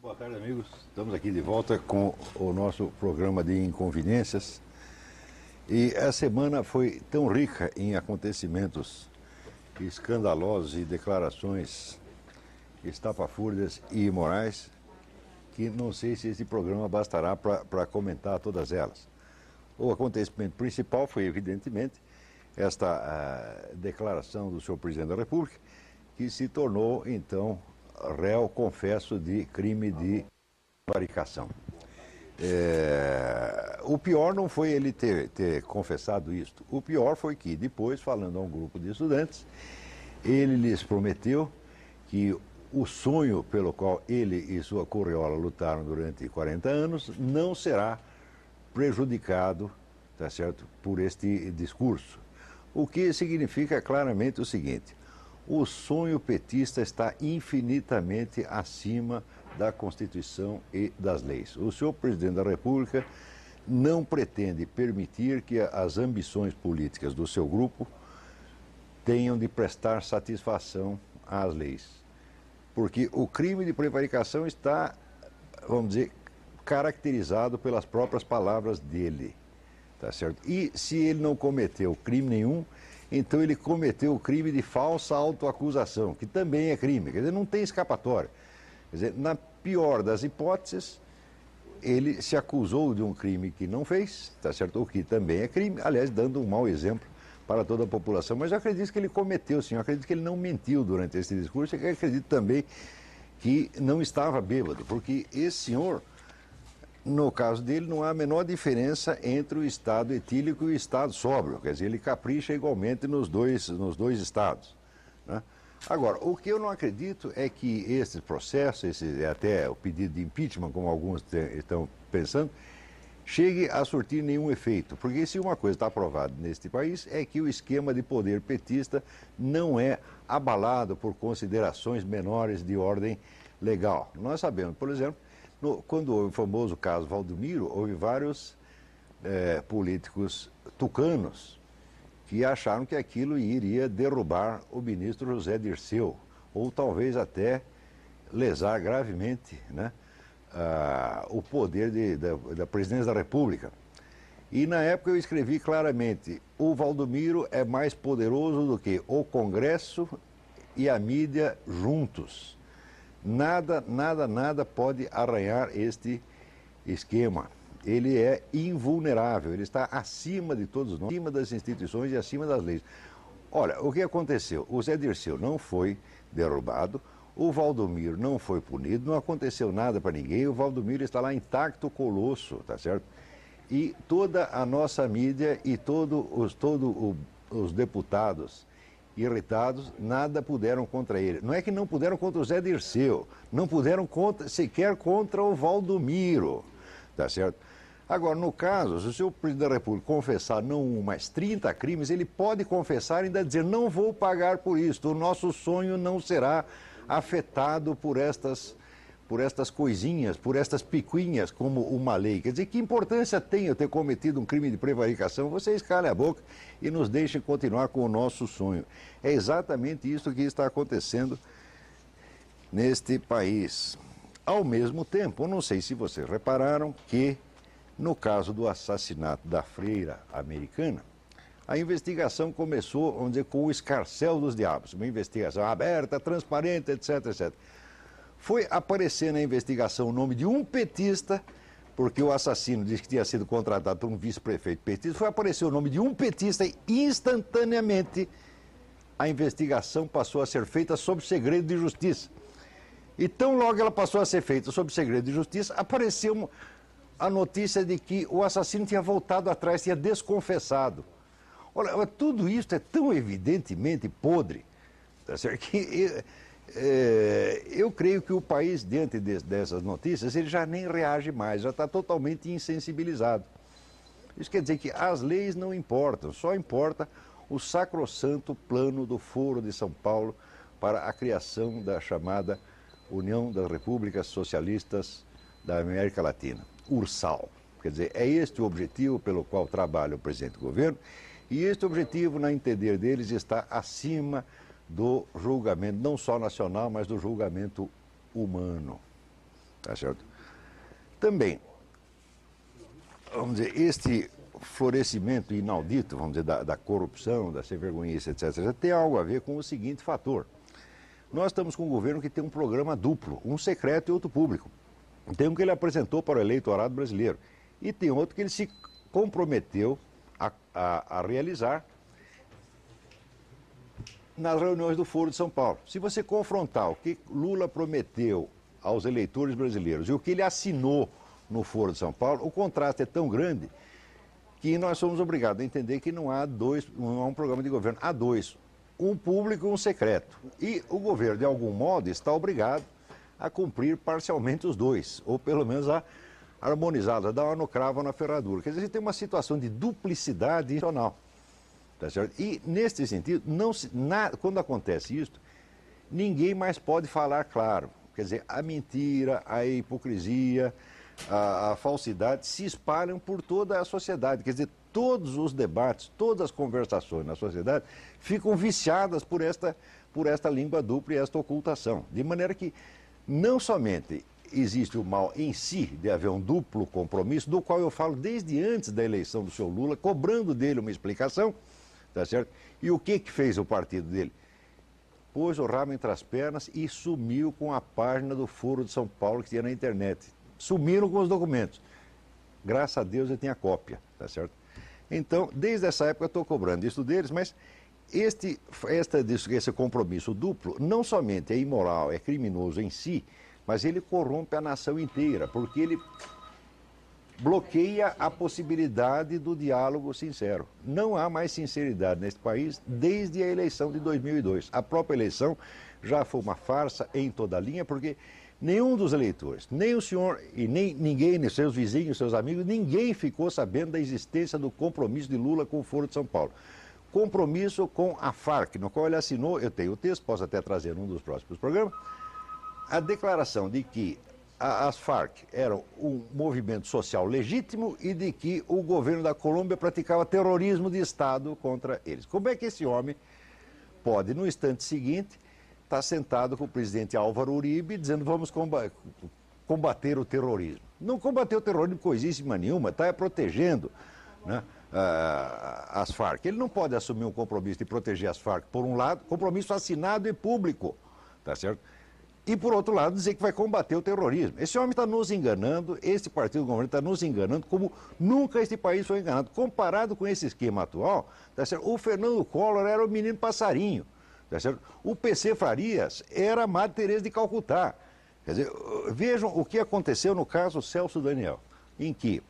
Boa tarde, amigos. Estamos aqui de volta com o nosso programa de inconveniências. E a semana foi tão rica em acontecimentos escandalosos e declarações estapafúrdias e imorais que não sei se esse programa bastará para comentar todas elas. O acontecimento principal foi, evidentemente, esta declaração do senhor presidente da República, que se tornou, então, réu confesso de crime de prevaricação. O pior não foi ele ter confessado isto. O pior foi que, depois, falando a um grupo de estudantes, ele lhes prometeu que o sonho pelo qual ele e sua curriola lutaram durante 40 anos não será prejudicado, tá certo, por este discurso. O que significa claramente o seguinte: o sonho petista está infinitamente acima da Constituição e das leis. O senhor presidente da República não pretende permitir que as ambições políticas do seu grupo tenham de prestar satisfação às leis. Porque o crime de prevaricação está, vamos dizer, caracterizado pelas próprias palavras dele, tá certo? E se ele não cometeu crime nenhum, então ele cometeu o crime de falsa autoacusação, que também é crime, quer dizer, não tem escapatória. Quer dizer, na pior das hipóteses, ele se acusou de um crime que não fez, tá certo? O que também é crime, aliás, dando um mau exemplo para toda a população. Mas eu acredito que ele cometeu, sim, eu acredito que ele não mentiu durante esse discurso, e eu acredito também que não estava bêbado, porque esse senhor, no caso dele, não há a menor diferença entre o estado etílico e o estado sóbrio. Quer dizer, ele capricha igualmente nos dois estados, né? Agora, o que eu não acredito é que esse processo, até o pedido de impeachment, como alguns estão pensando, chegue a surtir nenhum efeito. Porque se uma coisa está aprovada neste país é que o esquema de poder petista não é abalado por considerações menores de ordem legal. Nós sabemos, por exemplo, quando houve o famoso caso Valdomiro, houve vários políticos tucanos que acharam que aquilo iria derrubar o ministro José Dirceu, ou talvez até lesar gravemente, né, o poder da presidência da República. E na época eu escrevi claramente: o Valdomiro é mais poderoso do que o Congresso e a mídia juntos. Nada pode arranhar este esquema. Ele é invulnerável, ele está acima de todos nós, acima das instituições e acima das leis. Olha, o que aconteceu? O Zé Dirceu não foi derrubado, o Valdomiro não foi punido, não aconteceu nada para ninguém, o Valdomiro está lá intacto, colosso, tá certo? E toda a nossa mídia e todos os deputados irritados, nada puderam contra ele. Não é que não puderam contra o Zé Dirceu, não puderam sequer contra o Valdomiro, tá certo? Agora, no caso, se o senhor presidente da República confessar não um, mas 30 crimes, ele pode confessar e ainda dizer: não vou pagar por isso, o nosso sonho não será afetado por estas coisinhas, por estas picuinhas como uma lei. Quer dizer, que importância tem eu ter cometido um crime de prevaricação? Vocês calem a boca e nos deixem continuar com o nosso sonho. É exatamente isso que está acontecendo neste país. Ao mesmo tempo, não sei se vocês repararam que, no caso do assassinato da freira americana, a investigação começou, vamos dizer, com o escarcéu dos diabos, uma investigação aberta, transparente, etc, etc. Foi aparecer na investigação o nome de um petista, porque o assassino disse que tinha sido contratado por um vice-prefeito petista, foi aparecer o nome de um petista e instantaneamente a investigação passou a ser feita sob segredo de justiça. E tão logo ela passou a ser feita sob segredo de justiça, apareceu a notícia de que o assassino tinha voltado atrás, tinha desconfessado. Olha, tudo isso é tão evidentemente podre, tá certo? Que eu creio que o país, diante dessas notícias, ele já nem reage mais, já está totalmente insensibilizado. Isso quer dizer que as leis não importam, só importa o sacrossanto plano do Foro de São Paulo para a criação da chamada União das Repúblicas Socialistas da América Latina, URSAL. Quer dizer, é este o objetivo pelo qual trabalha o presidente do governo, e este objetivo, na entender deles, está acima do julgamento, não só nacional, mas do julgamento humano. tá certo? Também, vamos dizer, este florescimento inaudito, vamos dizer, da corrupção, da sem-vergonhice, etc., tem algo a ver com o seguinte fator. Nós estamos com um governo que tem um programa duplo, um secreto e outro público. Tem um que ele apresentou para o eleitorado brasileiro e tem outro que ele se comprometeu a realizar nas reuniões do Foro de São Paulo. Se você confrontar o que Lula prometeu aos eleitores brasileiros e o que ele assinou no Foro de São Paulo, o contraste é tão grande que nós somos obrigados a entender que não há um programa de governo, há dois, um público e um secreto. E o governo, de algum modo, está obrigado a cumprir parcialmente os dois, ou pelo menos a harmonizá-los, a dar uma no cravo na ferradura. Quer dizer, tem uma situação de duplicidade institucional. Tá certo? E, neste sentido, quando acontece isso, ninguém mais pode falar claro. Quer dizer, a mentira, a hipocrisia, a falsidade se espalham por toda a sociedade. Quer dizer, todos os debates, todas as conversações na sociedade ficam viciadas por esta língua dupla e esta ocultação. De maneira que não somente existe o mal em si de haver um duplo compromisso, do qual eu falo desde antes da eleição do senhor Lula, cobrando dele uma explicação, tá certo? E o que fez o partido dele? Pôs o rabo entre as pernas e sumiu com a página do Foro de São Paulo que tinha na internet. Sumiram com os documentos. Graças a Deus eu tenho a cópia, tá certo? Então, desde essa época eu estou cobrando isso deles, mas esse compromisso duplo não somente é imoral, é criminoso em si, mas ele corrompe a nação inteira, porque ele bloqueia a possibilidade do diálogo sincero. Não há mais sinceridade neste país desde a eleição de 2002. A própria eleição já foi uma farsa em toda a linha, porque nenhum dos eleitores, nem o senhor e nem ninguém, nem seus vizinhos, seus amigos, ninguém ficou sabendo da existência do compromisso de Lula com o Foro de São Paulo. Compromisso com a Farc, no qual ele assinou, eu tenho o texto, posso até trazer num dos próximos programas, a declaração de que as Farc eram um movimento social legítimo e de que o governo da Colômbia praticava terrorismo de Estado contra eles. Como é que esse homem pode, no instante seguinte, estar sentado com o presidente Álvaro Uribe dizendo vamos combater o terrorismo? Não combater o terrorismo coisíssima nenhuma, está protegendo, né, as Farc. Ele não pode assumir um compromisso de proteger as Farc, por um lado, compromisso assinado e público, tá certo? E, por outro lado, dizer que vai combater o terrorismo. Esse homem está nos enganando, esse partido do governo está nos enganando, como nunca este país foi enganado. Comparado com esse esquema atual, tá certo? O Fernando Collor era o menino passarinho, tá certo? O PC Farias era a Madre Teresa de Calcutá. Quer dizer, vejam o que aconteceu no caso Celso Daniel, em que,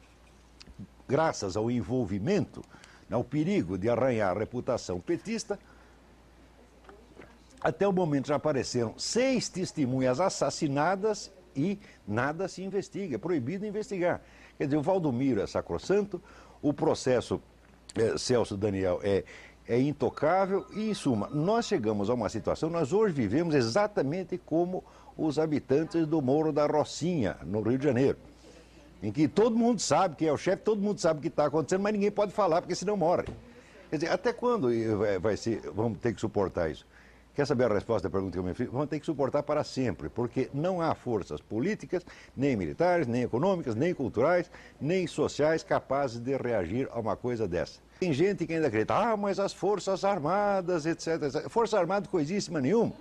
graças ao envolvimento, ao perigo de arranhar a reputação petista, até o momento já apareceram 6 testemunhas assassinadas e nada se investiga, é proibido investigar. Quer dizer, o Valdomiro é sacrossanto, o processo Celso Daniel é intocável e, em suma, nós chegamos a uma situação, nós hoje vivemos exatamente como os habitantes do Morro da Rocinha, no Rio de Janeiro, em que todo mundo sabe quem é o chefe, todo mundo sabe o que está acontecendo, mas ninguém pode falar, porque senão morre. Quer dizer, até quando vamos ter que suportar isso? Quer saber a resposta da pergunta que eu me fiz? Vamos ter que suportar para sempre, porque não há forças políticas, nem militares, nem econômicas, nem culturais, nem sociais capazes de reagir a uma coisa dessa. Tem gente que ainda acredita, mas as Forças Armadas, etc. Força Armada coisíssima nenhuma.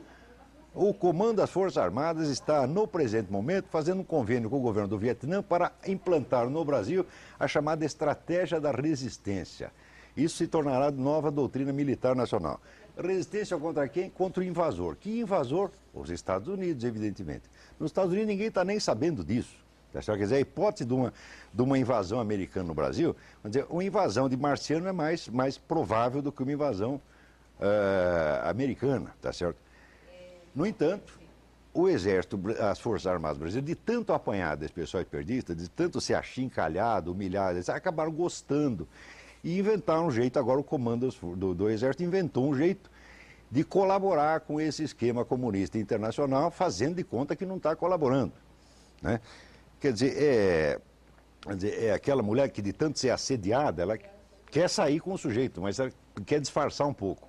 O comando das Forças Armadas está, no presente momento, fazendo um convênio com o governo do Vietnã para implantar no Brasil a chamada estratégia da resistência. Isso se tornará nova doutrina militar nacional. Resistência contra quem? Contra o invasor. Que invasor? Os Estados Unidos, evidentemente. Nos Estados Unidos ninguém está nem sabendo disso. Quer dizer, a hipótese de uma invasão americana no Brasil, vamos dizer, uma invasão de marciano é mais provável do que uma invasão americana, tá certo? No entanto, o Exército, as Forças Armadas brasileiras, de tanto apanhar desse pessoal perdista, de tanto ser achincalhado, humilhado, eles acabaram gostando. E inventaram um jeito, agora o comando do Exército inventou um jeito de colaborar com esse esquema comunista internacional, fazendo de conta que não está colaborando, né? Quer dizer, é aquela mulher que de tanto ser assediada, ela quer sair com o sujeito, mas ela quer disfarçar um pouco.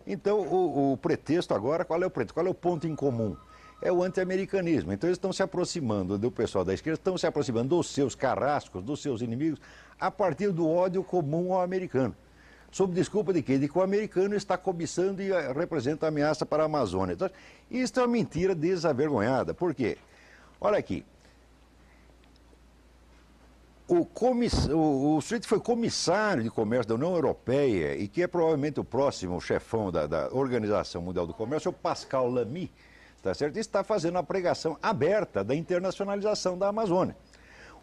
Então, o pretexto agora, qual é o pretexto? Qual é o ponto em comum? é o anti-americanismo. Então eles estão se aproximando do pessoal da esquerda, estão se aproximando dos seus carrascos, dos seus inimigos, a partir do ódio comum ao americano. Sob desculpa de quê? De que o americano está cobiçando e representa ameaça para a Amazônia. Então, isso é uma mentira desavergonhada. Por quê? Olha aqui. O sujeito foi comissário de comércio da União Europeia e que é provavelmente o próximo chefão da Organização Mundial do Comércio, o Pascal Lamy, tá certo? Está fazendo a pregação aberta da internacionalização da Amazônia.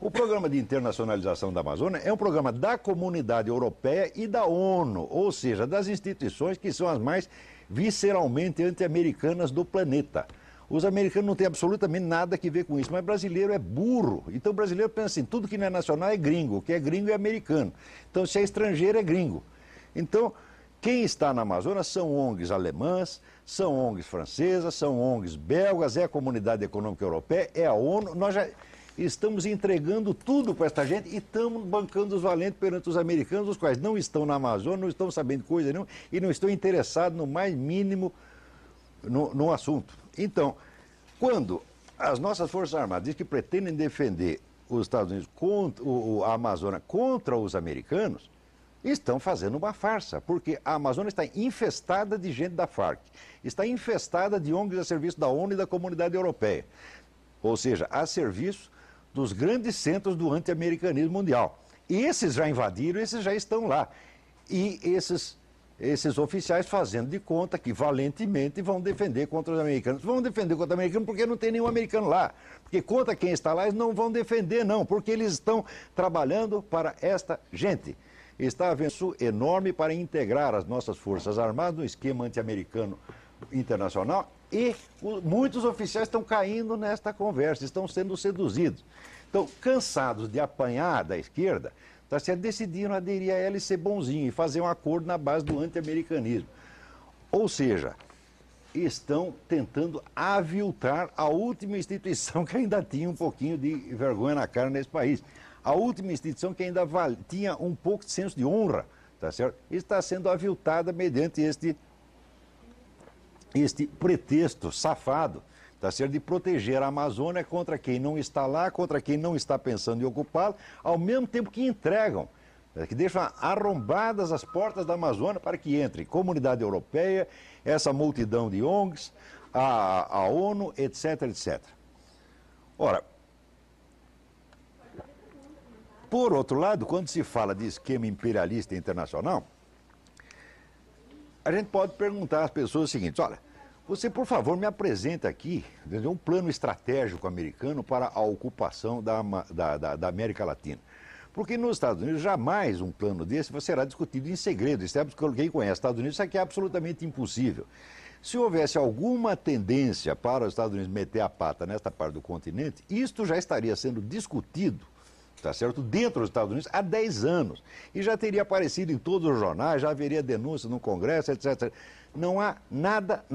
O programa de internacionalização da Amazônia é um programa da Comunidade Europeia e da ONU, ou seja, das instituições que são as mais visceralmente anti-americanas do planeta. Os americanos não têm absolutamente nada a ver com isso, mas brasileiro é burro. Então o brasileiro pensa assim, tudo que não é nacional é gringo, o que é gringo é americano. Então se é estrangeiro é gringo. Então quem está na Amazônia são ONGs alemãs, são ONGs francesas, são ONGs belgas, é a Comunidade Econômica Europeia, é a ONU. Nós já estamos entregando tudo para esta gente e estamos bancando os valentes perante os americanos, os quais não estão na Amazônia, não estão sabendo coisa nenhuma e não estão interessados no mais mínimo no assunto. Então, quando as nossas Forças Armadas dizem que pretendem defender os Estados Unidos contra a Amazônia contra os americanos, estão fazendo uma farsa, porque a Amazônia está infestada de gente da Farc, está infestada de ONGs a serviço da ONU e da Comunidade Europeia, ou seja, a serviço dos grandes centros do anti-americanismo mundial. E esses já invadiram, esses já estão lá. E esses oficiais fazendo de conta que valentemente vão defender contra os americanos. Vão defender contra os americanos porque não tem nenhum americano lá. Porque contra quem está lá eles não vão defender, não, porque eles estão trabalhando para esta gente. Está havendo isso enorme para integrar as nossas Forças Armadas no esquema anti-americano internacional e muitos oficiais estão caindo nesta conversa, estão sendo seduzidos. Então, cansados de apanhar da esquerda, decidiram aderir a ela e ser bonzinho e fazer um acordo na base do anti-americanismo. Ou seja, estão tentando aviltar a última instituição que ainda tinha um pouquinho de vergonha na cara nesse país. A última instituição que ainda tinha um pouco de senso de honra, tá certo? Está sendo aviltada mediante este pretexto safado, tá certo? De proteger a Amazônia contra quem não está lá, contra quem não está pensando em ocupá-la, ao mesmo tempo que entregam, que deixam arrombadas as portas da Amazônia para que entre Comunidade Europeia, essa multidão de ONGs, a ONU, etc, etc. Ora, por outro lado, quando se fala de esquema imperialista internacional, a gente pode perguntar às pessoas o seguinte: olha, você, por favor, me apresenta aqui um plano estratégico americano para a ocupação da América Latina. Porque nos Estados Unidos, jamais um plano desse será discutido em segredo. Quem conhece os Estados Unidos sabe que é absolutamente impossível. Se houvesse alguma tendência para os Estados Unidos meter a pata nesta parte do continente, isto já estaria sendo discutido, tá certo, dentro dos Estados Unidos há 10 anos. E já teria aparecido em todos os jornais, já haveria denúncias no Congresso, etc. Não há nada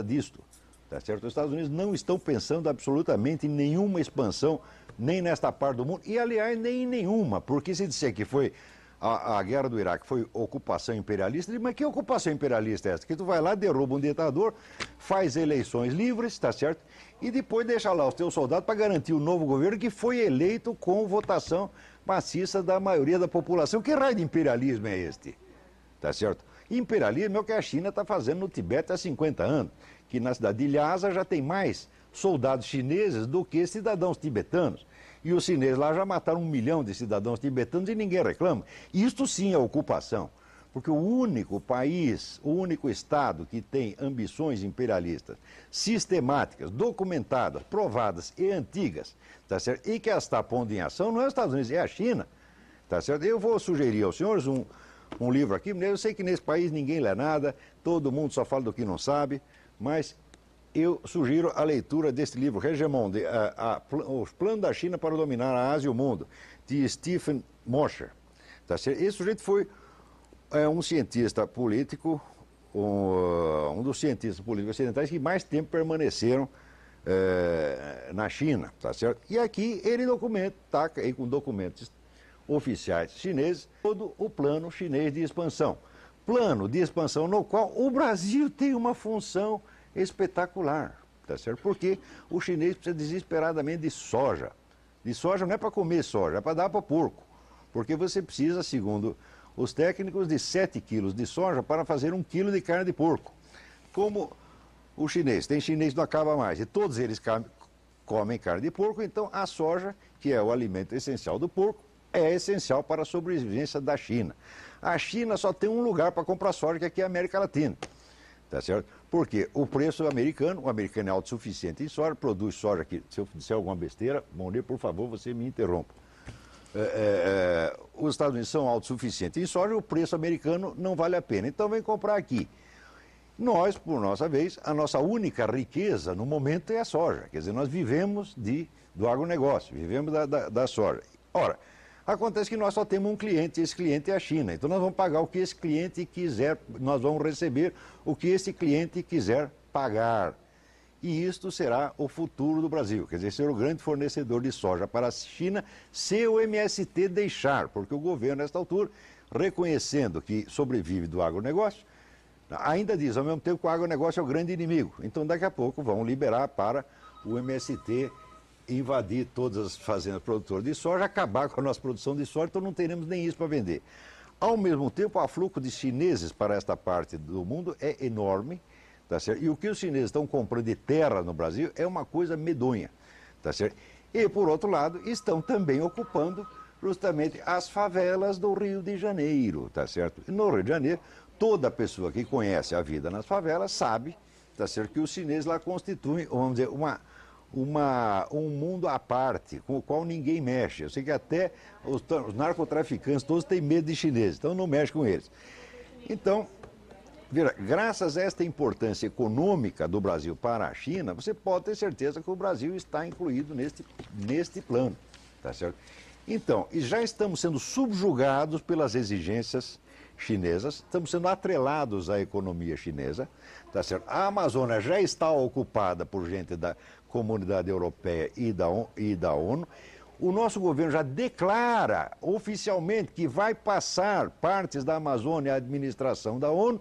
disto, tá certo? Os Estados Unidos não estão pensando absolutamente em nenhuma expansão, nem nesta parte do mundo, e aliás, nem em nenhuma, porque se disser que foi a guerra do Iraque foi ocupação imperialista, mas que ocupação imperialista é essa? Que tu vai lá, derruba um ditador, faz eleições livres, tá certo? E depois deixa lá os teus soldados para garantir o novo governo que foi eleito com votação maciça da maioria da população. Que raio de imperialismo é este? Tá certo? Imperialismo é o que a China está fazendo no Tibete há 50 anos, que na cidade de Lhasa já tem mais soldados chineses do que cidadãos tibetanos. E os chineses lá já mataram 1 milhão de cidadãos tibetanos e ninguém reclama. Isto sim é ocupação, porque o único país, o único Estado que tem ambições imperialistas sistemáticas, documentadas, provadas e antigas, tá certo? E que as está pondo em ação não é os Estados Unidos, é a China. Tá certo? Eu vou sugerir aos senhores um livro aqui, eu sei que nesse país ninguém lê nada, todo mundo só fala do que não sabe, mas eu sugiro a leitura deste livro, Hegemon, Os Planos da China para Dominar a Ásia e o Mundo, de Stephen Mosher. Tá certo? Esse sujeito foi um cientista político, um dos cientistas políticos ocidentais que mais tempo permaneceram na China, tá certo? E aqui ele está aí com documentos oficiais chineses, todo o plano chinês de expansão. Plano de expansão no qual o Brasil tem uma função espetacular. tá certo? Porque o chinês precisa desesperadamente de soja. De soja não é para comer soja, é para dar para porco. Porque você precisa, segundo os técnicos, de 7 quilos de soja para fazer 1 quilo de carne de porco. Como o chinês, tem chinês que não acaba mais, e todos eles comem carne de porco, então a soja, que é o alimento essencial do porco, é essencial para a sobrevivência da China. A China só tem um lugar para comprar soja, que aqui é a América Latina. Tá certo? Porque o preço americano, o americano é autossuficiente em soja, produz soja aqui. Se eu disser alguma besteira, Monê, por favor, você me interrompa. Os Estados Unidos são autossuficientes em soja, o preço americano não vale a pena. Então vem comprar aqui. Nós, por nossa vez, a nossa única riqueza no momento é a soja. Quer dizer, nós vivemos do agronegócio, vivemos da soja. Ora, acontece que nós só temos um cliente, esse cliente é a China. Então nós vamos pagar o que esse cliente quiser, nós vamos receber o que esse cliente quiser pagar. E isto será o futuro do Brasil, quer dizer, ser o grande fornecedor de soja para a China, se o MST deixar, porque o governo, nesta altura, reconhecendo que sobrevive do agronegócio, ainda diz, ao mesmo tempo, que o agronegócio é o grande inimigo. Então daqui a pouco vão liberar para o MST invadir todas as fazendas produtoras de soja, acabar com a nossa produção de soja, então não teremos nem isso para vender. Ao mesmo tempo, o afluxo de chineses para esta parte do mundo é enorme, tá certo? E o que os chineses estão comprando de terra no Brasil é uma coisa medonha, tá certo? E, por outro lado, estão também ocupando justamente as favelas do Rio de Janeiro, tá certo? E no Rio de Janeiro, toda pessoa que conhece a vida nas favelas sabe, tá certo, que os chineses lá constituem, vamos dizer, um mundo à parte, com o qual ninguém mexe. Eu sei que até os narcotraficantes todos têm medo de chineses, então não mexe com eles. Então, graças a esta importância econômica do Brasil para a China, você pode ter certeza que o Brasil está incluído neste plano, tá certo? Então, e já estamos sendo subjugados pelas exigências chinesas, estamos sendo atrelados à economia chinesa, tá certo? A Amazônia já está ocupada por gente da Comunidade Europeia e da ONU. O nosso governo já declara oficialmente que vai passar partes da Amazônia à administração da ONU.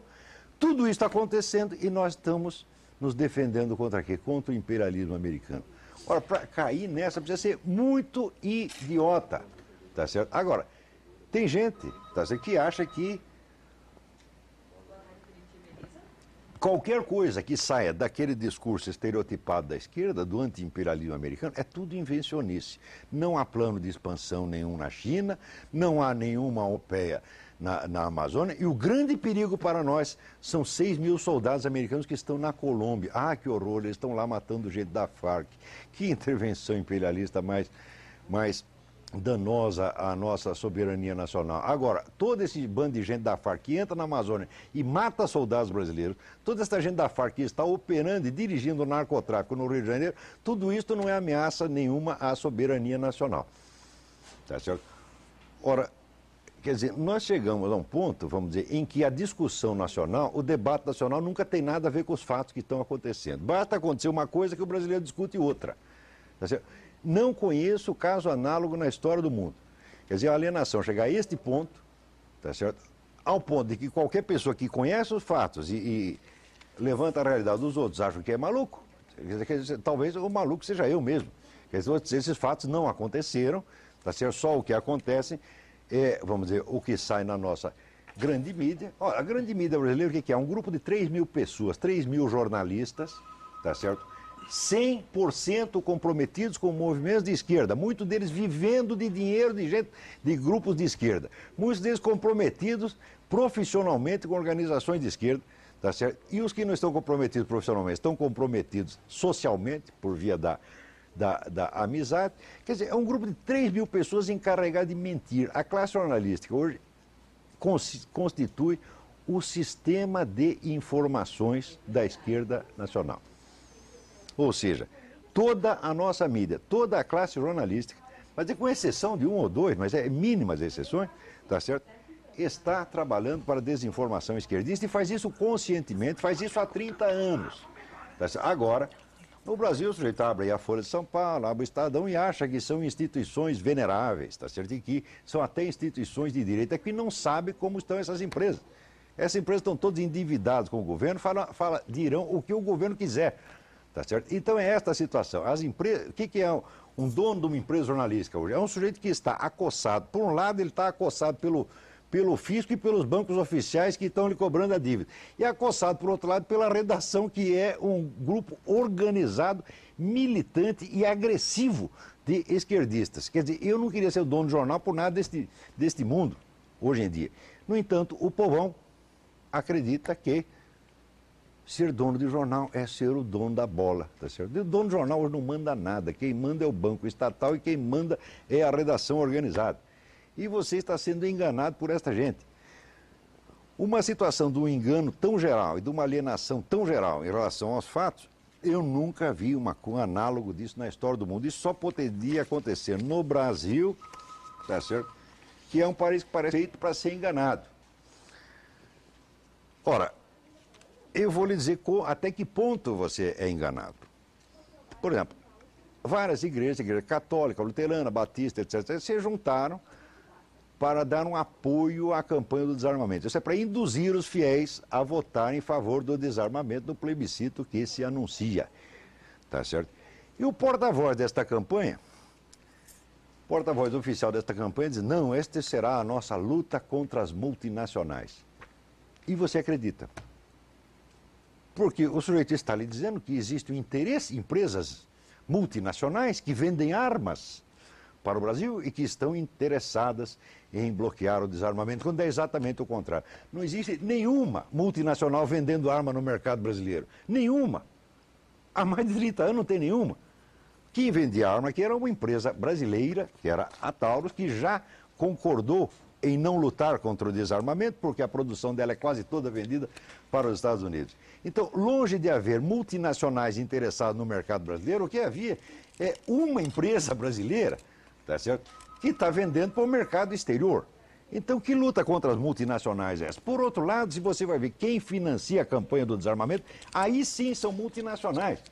Tudo isso está acontecendo e nós estamos nos defendendo contra quê? Contra o imperialismo americano. Ora, para cair nessa precisa ser muito idiota, tá certo? Agora, tem gente, tá certo, que acha que qualquer coisa que saia daquele discurso estereotipado da esquerda, do anti-imperialismo americano, é tudo invencionice. Não há plano de expansão nenhum na China, não há nenhuma OPEA na Amazônia, e o grande perigo para nós são 6 mil soldados americanos que estão na Colômbia. Ah, que horror, eles estão lá matando gente da Farc. Que intervenção imperialista mais danosa à nossa soberania nacional. Agora, todo esse bando de gente da Farc que entra na Amazônia e mata soldados brasileiros, toda essa gente da Farc que está operando e dirigindo o narcotráfico no Rio de Janeiro, tudo isso não é ameaça nenhuma à soberania nacional. Tá certo? Ora, quer dizer, nós chegamos a um ponto, vamos dizer, em que a discussão nacional, o debate nacional nunca tem nada a ver com os fatos que estão acontecendo. Basta acontecer uma coisa que o brasileiro discute outra. Tá certo? Não conheço caso análogo na história do mundo. Quer dizer, a alienação chegar a este ponto, tá certo? Ao ponto de que qualquer pessoa que conhece os fatos e levanta a realidade dos outros acha que é maluco. Quer dizer, talvez o maluco seja eu mesmo. Quer dizer, esses fatos não aconteceram, tá certo? Só o que acontece é, vamos dizer, o que sai na nossa grande mídia. Olha, a grande mídia brasileira, o que é? Um grupo de 3 mil pessoas, 3 mil jornalistas, tá certo? 100% comprometidos com movimentos de esquerda, muitos deles vivendo de dinheiro de gente, de grupos de esquerda, muitos deles comprometidos profissionalmente com organizações de esquerda, tá certo? E os que não estão comprometidos profissionalmente, estão comprometidos socialmente, por via da amizade. Quer dizer, é um grupo de 3 mil pessoas encarregadas de mentir. A classe jornalística hoje constitui o sistema de informações da esquerda nacional. Ou seja, toda a nossa mídia, toda a classe jornalística, mas com exceção de um ou dois, mas é mínimas exceções, tá certo? Está trabalhando para a desinformação esquerdista e faz isso conscientemente, faz isso há 30 anos. Tá certo? Agora, no Brasil, o sujeito abre aí a Folha de São Paulo, abre o Estadão e acha que são instituições veneráveis, tá certo? E que são até instituições de direito, é que não sabe como estão essas empresas. Essas empresas estão todas endividadas com o governo, dirão o que o governo quiser. Tá certo? Então é esta a situação. As empresas, o que é um dono de uma empresa jornalística hoje? É um sujeito que está acossado. Por um lado, ele está acossado pelo fisco e pelos bancos oficiais que estão lhe cobrando a dívida. E acossado, por outro lado, pela redação, que é um grupo organizado, militante e agressivo de esquerdistas. Quer dizer, eu não queria ser o dono do jornal por nada deste mundo, hoje em dia. No entanto, o povão acredita que ser dono de jornal é ser o dono da bola, tá certo? O dono de jornal hoje não manda nada, quem manda é o banco estatal e quem manda é a redação organizada. E você está sendo enganado por esta gente. Uma situação de um engano tão geral e de uma alienação tão geral em relação aos fatos, eu nunca vi um análogo disso na história do mundo. Isso só poderia acontecer no Brasil, tá certo? Que é um país que parece feito para ser enganado. Ora, eu vou lhe dizer até que ponto você é enganado. Por exemplo, várias igrejas, igreja católica, luterana, batista, etc., se juntaram para dar um apoio à campanha do desarmamento. Isso é para induzir os fiéis a votar em favor do desarmamento no plebiscito que se anuncia. Tá certo? E o porta-voz desta campanha, porta-voz oficial desta campanha, diz: não, esta será a nossa luta contra as multinacionais. E você acredita? Porque o sujeito está lhe dizendo que existe um interesse em empresas multinacionais que vendem armas para o Brasil e que estão interessadas em bloquear o desarmamento, quando é exatamente o contrário. Não existe nenhuma multinacional vendendo arma no mercado brasileiro. Nenhuma. Há mais de 30 anos não tem nenhuma. Quem vendia arma aqui era uma empresa brasileira, que era a Taurus, que já concordou em não lutar contra o desarmamento, porque a produção dela é quase toda vendida para os Estados Unidos. Então, longe de haver multinacionais interessadas no mercado brasileiro, o que havia é uma empresa brasileira, tá certo, que está vendendo para o mercado exterior. Então, que luta contra as multinacionais é essa? Por outro lado, se você vai ver quem financia a campanha do desarmamento, aí sim são multinacionais.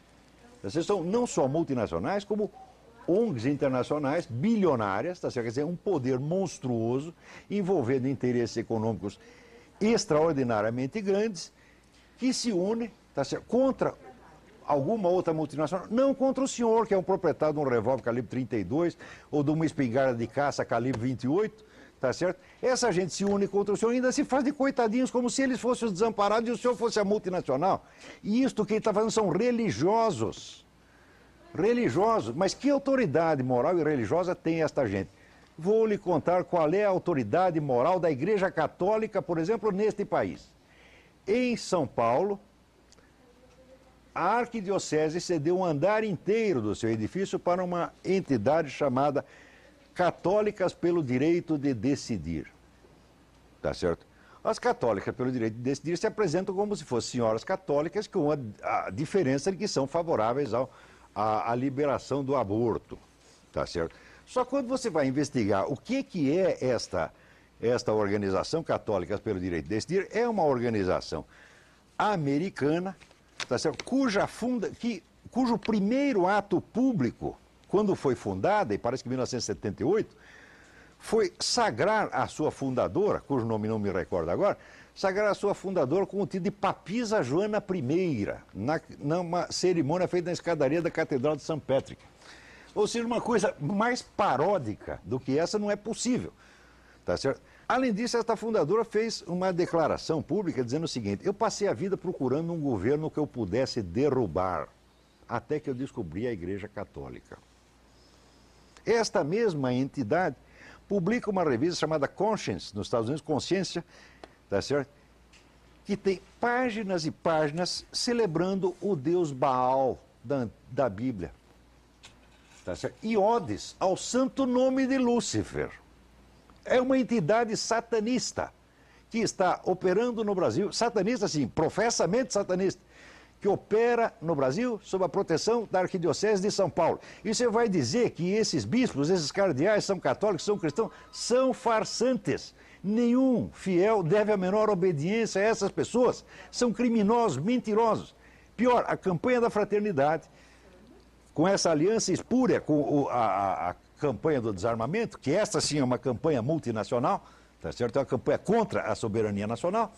Vocês são não só multinacionais, como ONGs internacionais bilionárias, tá certo? Quer dizer, um poder monstruoso envolvendo interesses econômicos extraordinariamente grandes que se une, tá certo, contra alguma outra multinacional, não contra o senhor, que é um proprietário de um revólver calibre 32 ou de uma espingarda de caça calibre 28, tá certo? Essa gente se une contra o senhor e ainda se faz de coitadinhos, como se eles fossem os desamparados e o senhor fosse a multinacional. E isto que ele está fazendo são religiosos. Religiosos. Mas que autoridade moral e religiosa tem esta gente? Vou lhe contar qual é a autoridade moral da Igreja Católica, por exemplo, neste país. Em São Paulo, a arquidiocese cedeu um andar inteiro do seu edifício para uma entidade chamada Católicas pelo Direito de Decidir. Tá certo? As católicas pelo direito de decidir se apresentam como se fossem senhoras católicas, com a diferença de que são favoráveis à liberação do aborto. Tá certo? Só quando você vai investigar o que é esta organização Católicas pelo Direito de Decidir, é uma organização americana, tá certo? Cujo primeiro ato público, quando foi fundada, e parece que em 1978, foi sagrar a sua fundadora, cujo nome não me recordo agora, sagrar a sua fundadora com o título de Papisa Joana I, numa cerimônia feita na escadaria da Catedral de St. Patrick. Ou seja, uma coisa mais paródica do que essa não é possível. Tá certo? Além disso, esta fundadora fez uma declaração pública dizendo o seguinte: eu passei a vida procurando um governo que eu pudesse derrubar, até que eu descobri a Igreja Católica. Esta mesma entidade publica uma revista chamada Conscience, nos Estados Unidos, Consciência, tá certo? Que tem páginas e páginas celebrando o deus Baal da Bíblia. Tá certo? E odes ao santo nome de Lúcifer. É uma entidade satanista que está operando no Brasil, satanista sim, professamente satanista, que opera no Brasil sob a proteção da Arquidiocese de São Paulo. E você vai dizer que esses bispos, esses cardeais, são católicos, são cristãos, são farsantes. Nenhum fiel deve a menor obediência a essas pessoas. São criminosos, mentirosos. Pior, a campanha da fraternidade, com essa aliança espúria com a campanha do desarmamento, que esta sim é uma campanha multinacional, tá certo? É uma campanha contra a soberania nacional.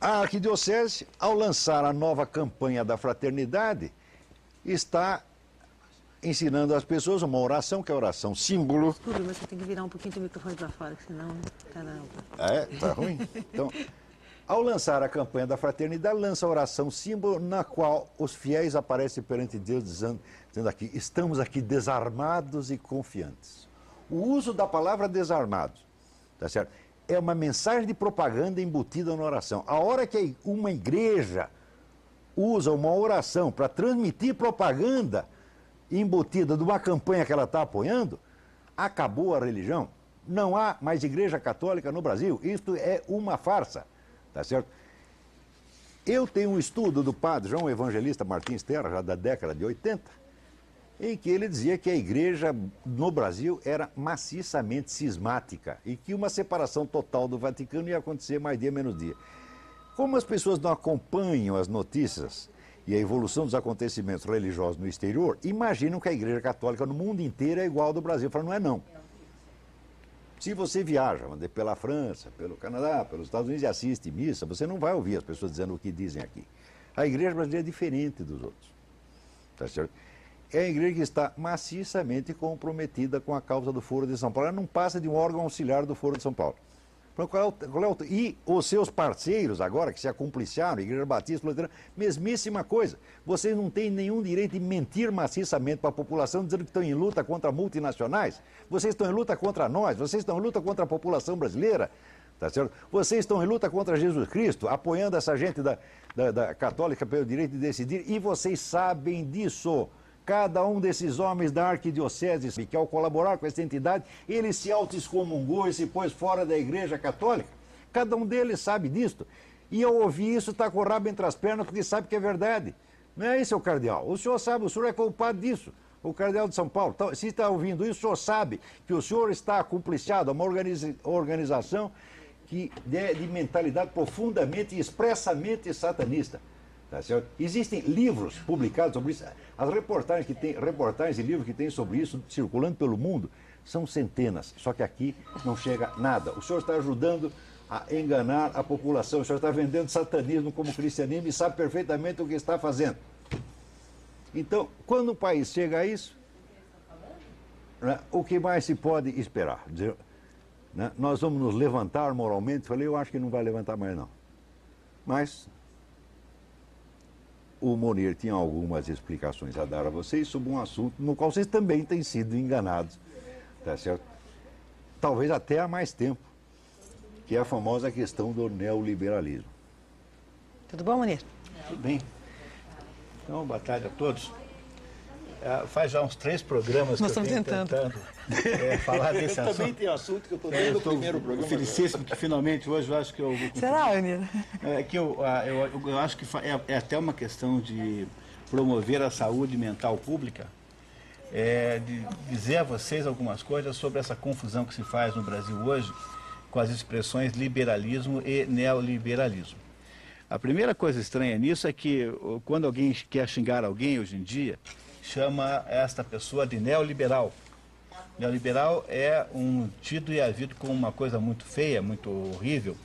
A arquidiocese, ao lançar a nova campanha da fraternidade, está ensinando às pessoas uma oração, que é a oração símbolo. Desculpe, mas você tem que virar um pouquinho o microfone para fora, senão... Caramba. É? Tá ruim? Então, ao lançar a campanha da fraternidade, lança a oração símbolo, na qual os fiéis aparecem perante Deus dizendo aqui, estamos aqui desarmados e confiantes. O uso da palavra desarmados, tá certo? É uma mensagem de propaganda embutida na oração. A hora que uma igreja usa uma oração para transmitir propaganda embutida de uma campanha que ela está apoiando, acabou a religião. Não há mais igreja católica no Brasil. Isto é uma farsa, tá certo? Eu tenho um estudo do padre João Evangelista Martins Terra, já da década de 80, em que ele dizia que a igreja no Brasil era maciçamente cismática e que uma separação total do Vaticano ia acontecer mais dia menos dia. Como as pessoas não acompanham as notícias e a evolução dos acontecimentos religiosos no exterior, imaginam que a igreja católica no mundo inteiro é igual ao do Brasil. Eu falo, não é não. Se você viaja pela França, pelo Canadá, pelos Estados Unidos e assiste missa, você não vai ouvir as pessoas dizendo o que dizem aqui. A igreja brasileira é diferente dos outros. Tá certo? É a igreja que está maciçamente comprometida com a causa do Foro de São Paulo. Ela não passa de um órgão auxiliar do Foro de São Paulo. E os seus parceiros agora, que se acumpliciaram, Igreja Batista, Luterana, mesmíssima coisa. Vocês não têm nenhum direito de mentir maciçamente para a população, dizendo que estão em luta contra multinacionais. Vocês estão em luta contra nós, vocês estão em luta contra a população brasileira. Tá certo? Vocês estão em luta contra Jesus Cristo, apoiando essa gente da católica pelo direito de decidir, e vocês sabem disso. Cada um desses homens da arquidiocese, que ao colaborar com essa entidade, ele se auto-excomungou e se pôs fora da igreja católica. Cada um deles sabe disso. E ao ouvir isso, está com o rabo entre as pernas, porque sabe que é verdade. Não é isso, cardeal? O senhor sabe, o senhor é culpado disso. O cardeal de São Paulo, então, se está ouvindo isso, o senhor sabe que o senhor está acumpliciado a uma organização que é de mentalidade profundamente e expressamente satanista. Tá certo? Existem livros publicados sobre isso. As reportagens e livros que tem sobre isso circulando pelo mundo são centenas, só que aqui não chega nada. O senhor está ajudando a enganar a população, o senhor está vendendo satanismo como cristianismo e sabe perfeitamente o que está fazendo. Então, quando o país chega a isso, né, o que mais se pode esperar? Dizer, né, nós vamos nos levantar moralmente? Falei, eu acho que não vai levantar mais não. Mas o Monir tinha algumas explicações a dar a vocês sobre um assunto no qual vocês também têm sido enganados, tá certo? Talvez até há mais tempo, que é a famosa questão do neoliberalismo. Tudo bom, Monir? Tudo bem. Então, boa tarde a todos. Faz já uns 3 programas Nós que eu venho tentando falar desse assunto. Eu também tenho assunto que eu estou desde o primeiro programa. Felicíssimo que finalmente hoje eu acho que eu vou conseguir. Será, Monir? Eu acho que é até uma questão de promover a saúde mental pública, de dizer a vocês algumas coisas sobre essa confusão que se faz no Brasil hoje com as expressões liberalismo e neoliberalismo. A primeira coisa estranha nisso é que quando alguém quer xingar alguém hoje em dia, chama esta pessoa de neoliberal. Neoliberal é tido e havido como uma coisa muito feia, muito horrível,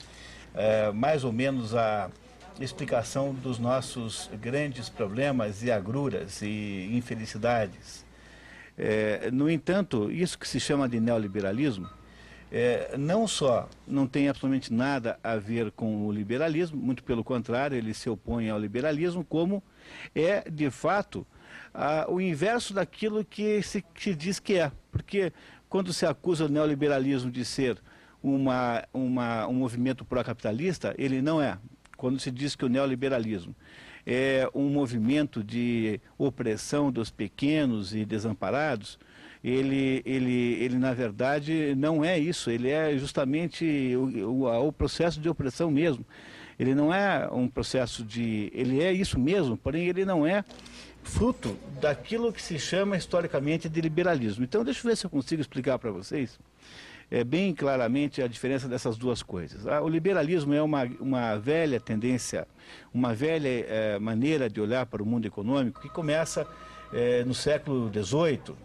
mais ou menos a explicação dos nossos grandes problemas e agruras e infelicidades. No entanto, isso que se chama de neoliberalismo, não só não tem absolutamente nada a ver com o liberalismo, muito pelo contrário, ele se opõe ao liberalismo, como é, de fato, o inverso daquilo que se diz que é. Porque quando se acusa o neoliberalismo de ser um movimento pró-capitalista, ele não é. Quando se diz que o neoliberalismo é um movimento de opressão dos pequenos e desamparados, ele na verdade não é isso, ele é justamente o processo de opressão mesmo. Ele não é um processo ele é isso mesmo, porém ele não é fruto daquilo que se chama historicamente de liberalismo. Então deixa eu ver se eu consigo explicar para vocês bem claramente a diferença dessas duas coisas. O liberalismo é uma velha tendência, uma velha maneira de olhar para o mundo econômico que começa no século XVIII,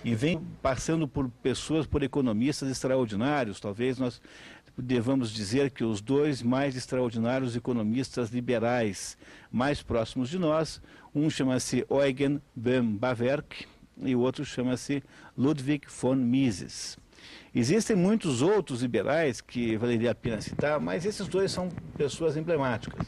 e vem passando por pessoas, por economistas extraordinários. Talvez nós devamos dizer que os dois mais extraordinários economistas liberais mais próximos de nós, um chama-se Eugen von Bawerk e o outro chama-se Ludwig von Mises. Existem muitos outros liberais que valeria a pena citar, mas esses dois são pessoas emblemáticas.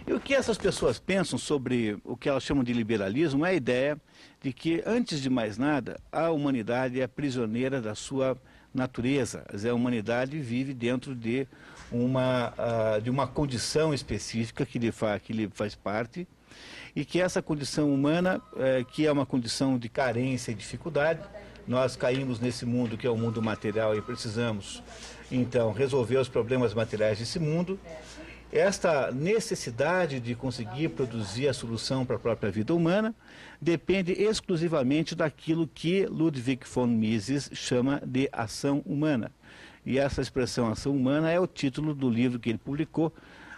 E o que essas pessoas pensam sobre o que elas chamam de liberalismo é a ideia de que, antes de mais nada, a humanidade é prisioneira da sua natureza. A humanidade vive dentro de uma condição específica que lhe faz parte, e que essa condição humana, que é uma condição de carência e dificuldade, nós caímos nesse mundo que é o mundo material e precisamos, então, resolver os problemas materiais desse mundo. Esta necessidade de conseguir produzir a solução para a própria vida humana depende exclusivamente daquilo que Ludwig von Mises chama de ação humana. E essa expressão ação humana é o título do livro que ele publicou,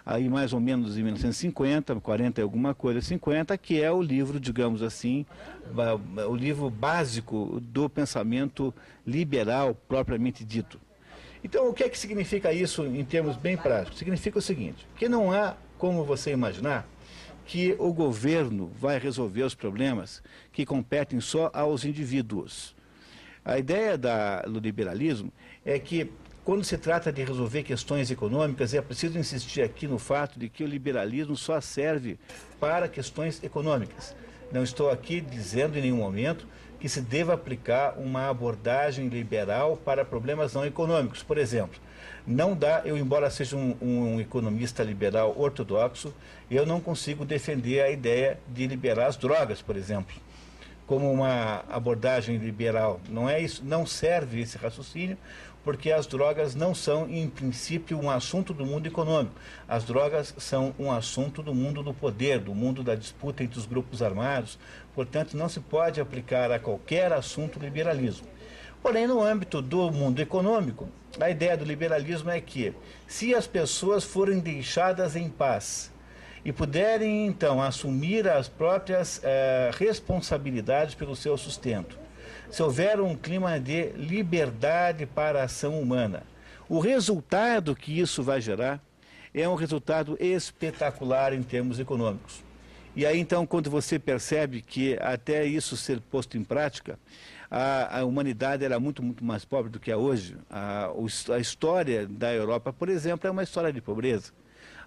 aí mais ou menos em 1950, 40 e alguma coisa, 50, que é o livro, digamos assim, o livro básico do pensamento liberal propriamente dito. Então, o que é que significa isso em termos bem práticos? Significa o seguinte, que não há como você imaginar que o governo vai resolver os problemas que competem só aos indivíduos. A ideia do liberalismo é que, quando se trata de resolver questões econômicas, é preciso insistir aqui no fato de que o liberalismo só serve para questões econômicas. Não estou aqui dizendo em nenhum momento que se deva aplicar uma abordagem liberal para problemas não econômicos. Por exemplo, não dá, eu embora seja um economista liberal ortodoxo, eu não consigo defender a ideia de liberar as drogas, por exemplo, como uma abordagem liberal. Não é isso, não serve esse raciocínio, porque as drogas não são, em princípio, um assunto do mundo econômico. As drogas são um assunto do mundo do poder, do mundo da disputa entre os grupos armados. Portanto, não se pode aplicar a qualquer assunto o liberalismo. Porém, no âmbito do mundo econômico, a ideia do liberalismo é que, se as pessoas forem deixadas em paz e puderem, então, assumir as próprias responsabilidades pelo seu sustento, se houver um clima de liberdade para a ação humana, o resultado que isso vai gerar é um resultado espetacular em termos econômicos. E aí, então, quando você percebe que até isso ser posto em prática, a humanidade era muito, muito mais pobre do que é hoje. A história da Europa, por exemplo, é uma história de pobreza.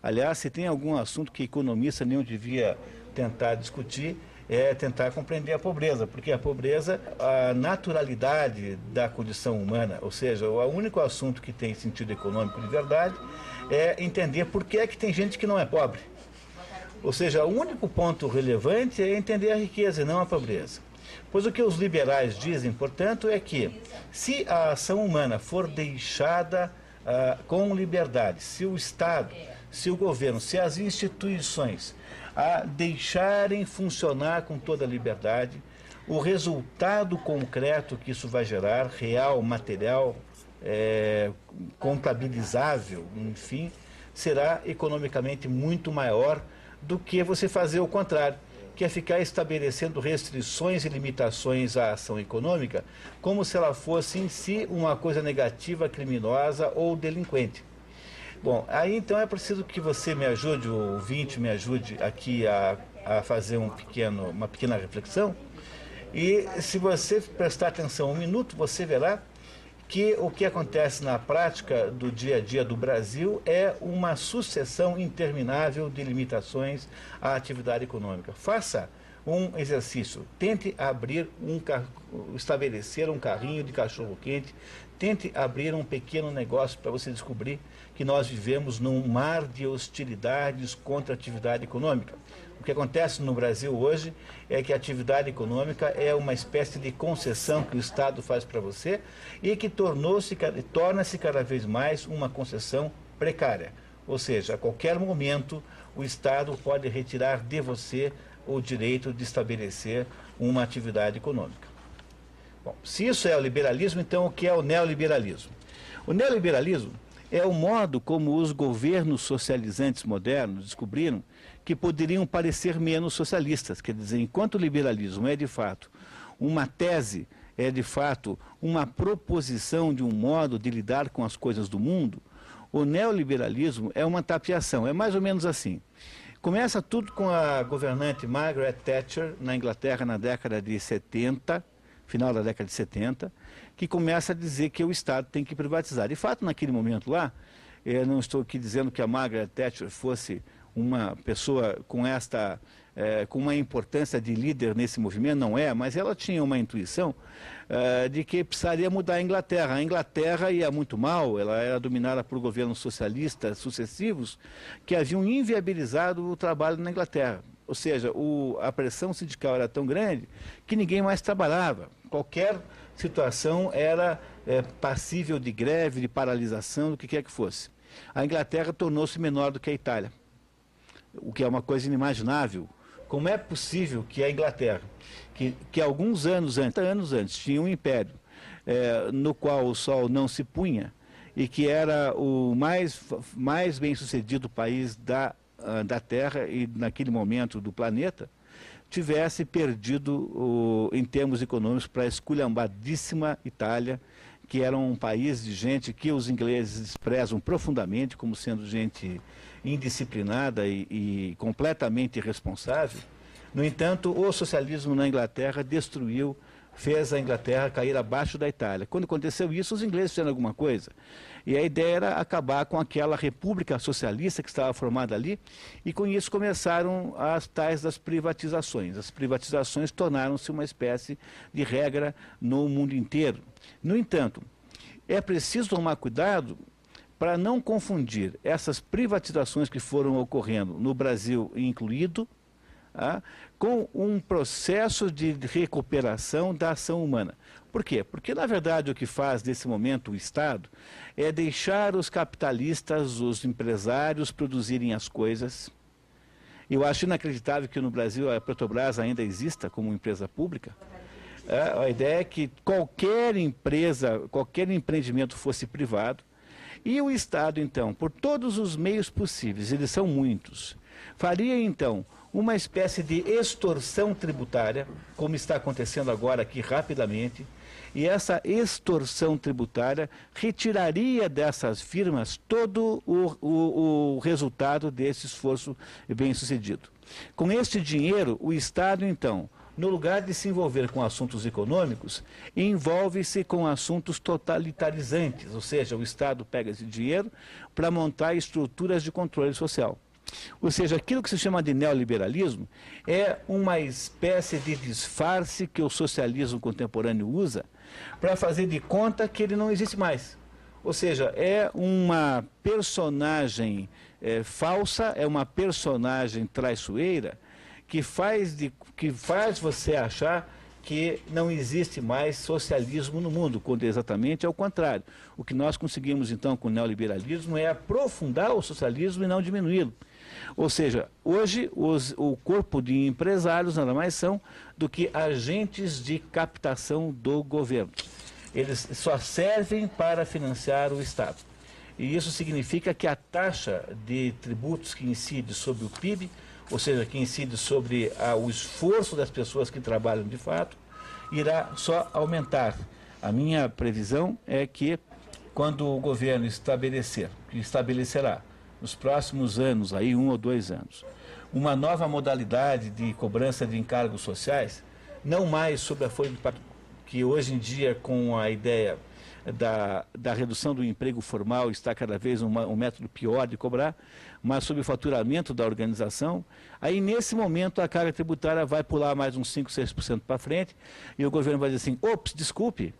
Aliás, se tem algum assunto que economista nenhum devia tentar discutir, é tentar compreender a pobreza, porque a pobreza, a naturalidade da condição humana, ou seja, o único assunto que tem sentido econômico de verdade é entender por que é que tem gente que não é pobre. Ou seja, o único ponto relevante é entender a riqueza e não a pobreza. Pois o que os liberais dizem, portanto, é que se a ação humana for deixada com liberdade, se o Estado, se o governo, se as instituições a deixarem funcionar com toda a liberdade, o resultado concreto que isso vai gerar, real, material, contabilizável, enfim, será economicamente muito maior do que você fazer o contrário, que é ficar estabelecendo restrições e limitações à ação econômica, como se ela fosse em si uma coisa negativa, criminosa ou delinquente. Bom, aí então é preciso que você me ajude, o ouvinte me ajude aqui a fazer uma pequena reflexão. E se você prestar atenção um minuto, você verá que o que acontece na prática do dia a dia do Brasil é uma sucessão interminável de limitações à atividade econômica. Faça um exercício, tente estabelecer um carrinho de cachorro-quente, tente abrir um pequeno negócio para você descobrir que nós vivemos num mar de hostilidades contra a atividade econômica. O que acontece no Brasil hoje é que a atividade econômica é uma espécie de concessão que o Estado faz para você e que torna-se cada vez mais uma concessão precária. Ou seja, a qualquer momento o Estado pode retirar de você o direito de estabelecer uma atividade econômica. Bom, se isso é o liberalismo, então o que é o neoliberalismo? O neoliberalismo é o modo como os governos socializantes modernos descobriram que poderiam parecer menos socialistas. Quer dizer, enquanto o liberalismo é, de fato, uma tese é de fato uma proposição de um modo de lidar com as coisas do mundo, o neoliberalismo é uma tapeação, é mais ou menos assim. Começa tudo com a governante Margaret Thatcher, na Inglaterra, na década de 70, final da década de 70, que começa a dizer que o Estado tem que privatizar. De fato, naquele momento lá, eu não estou aqui dizendo que a Margaret Thatcher fosse uma pessoa com uma importância de líder nesse movimento, não é, mas ela tinha uma intuição de que precisaria mudar a Inglaterra. A Inglaterra ia muito mal, ela era dominada por governos socialistas sucessivos que haviam inviabilizado o trabalho na Inglaterra. Ou seja, a pressão sindical era tão grande que ninguém mais trabalhava. Qualquer situação era passível de greve, de paralisação, do que quer que fosse. A Inglaterra tornou-se menor do que a Itália, o que é uma coisa inimaginável. Como é possível que a Inglaterra, que alguns anos antes tinha um império no qual o sol não se punha e que era o mais bem-sucedido país da Terra e naquele momento do planeta, tivesse perdido em termos econômicos para a esculhambadíssima Itália, que era um país de gente que os ingleses prezam profundamente como sendo gente indisciplinada e completamente irresponsável. No entanto, o socialismo na Inglaterra fez a Inglaterra cair abaixo da Itália. Quando aconteceu isso, os ingleses fizeram alguma coisa. E a ideia era acabar com aquela república socialista que estava formada ali, e com isso começaram as tais das privatizações. As privatizações tornaram-se uma espécie de regra no mundo inteiro. No entanto, é preciso tomar cuidado para não confundir essas privatizações que foram ocorrendo no Brasil incluído, com um processo de recuperação da ação humana. Por quê? Porque, na verdade, o que faz nesse momento o Estado é deixar os capitalistas, os empresários produzirem as coisas. Eu acho inacreditável que no Brasil a Petrobras ainda exista como empresa pública. A ideia é que qualquer empresa, qualquer empreendimento fosse privado, e o Estado, então, por todos os meios possíveis, eles são muitos, faria, então, uma espécie de extorsão tributária, como está acontecendo agora aqui rapidamente, e essa extorsão tributária retiraria dessas firmas todo o resultado desse esforço bem-sucedido. Com este dinheiro, o Estado, então, no lugar de se envolver com assuntos econômicos, envolve-se com assuntos totalitarizantes, ou seja, o Estado pega esse dinheiro para montar estruturas de controle social. Ou seja, aquilo que se chama de neoliberalismo é uma espécie de disfarce que o socialismo contemporâneo usa para fazer de conta que ele não existe mais. Ou seja, é uma personagem falsa, é uma personagem traiçoeira que faz você achar que não existe mais socialismo no mundo, quando exatamente é o contrário. O que nós conseguimos, então, com o neoliberalismo é aprofundar o socialismo e não diminuí-lo. Ou seja, hoje o corpo de empresários nada mais são do que agentes de captação do governo. Eles só servem para financiar o Estado. E isso significa que a taxa de tributos que incide sobre o PIB, ou seja, que incide sobre o esforço das pessoas que trabalham de fato, irá só aumentar. A minha previsão é que quando o governo estabelecerá nos próximos anos, aí 1 ou 2 anos, uma nova modalidade de cobrança de encargos sociais, não mais sobre a folha de pagamento, que hoje em dia, com a ideia da redução do emprego formal, está cada vez um método pior de cobrar, mas sobre o faturamento da organização, aí nesse momento a carga tributária vai pular mais uns 5, 6% para frente, e o governo vai dizer assim, ops, desculpe,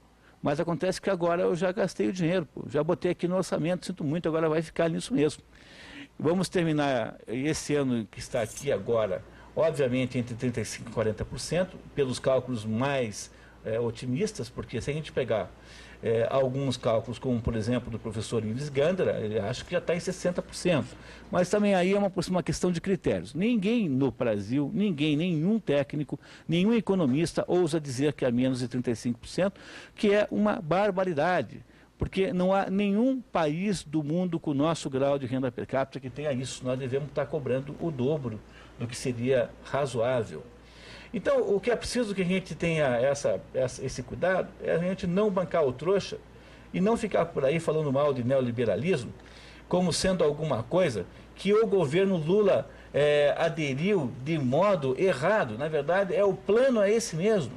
mas acontece que agora eu já gastei o dinheiro, já botei aqui no orçamento, sinto muito, agora vai ficar nisso mesmo. Vamos terminar esse ano que está aqui agora, obviamente entre 35% e 40%, pelos cálculos mais otimistas, porque se a gente pegar alguns cálculos, como por exemplo do professor Ives Gandara, ele acha que já está em 60%. Mas também aí é uma questão de critérios. Ninguém no Brasil, nenhum técnico, nenhum economista ousa dizer que é menos de 35%, que é uma barbaridade. Porque não há nenhum país do mundo com o nosso grau de renda per capita que tenha isso. Nós devemos estar cobrando o dobro do que seria razoável. Então, o que é preciso que a gente tenha esse cuidado é a gente não bancar o trouxa e não ficar por aí falando mal de neoliberalismo como sendo alguma coisa que o governo Lula aderiu de modo errado. Na verdade, o plano é esse mesmo.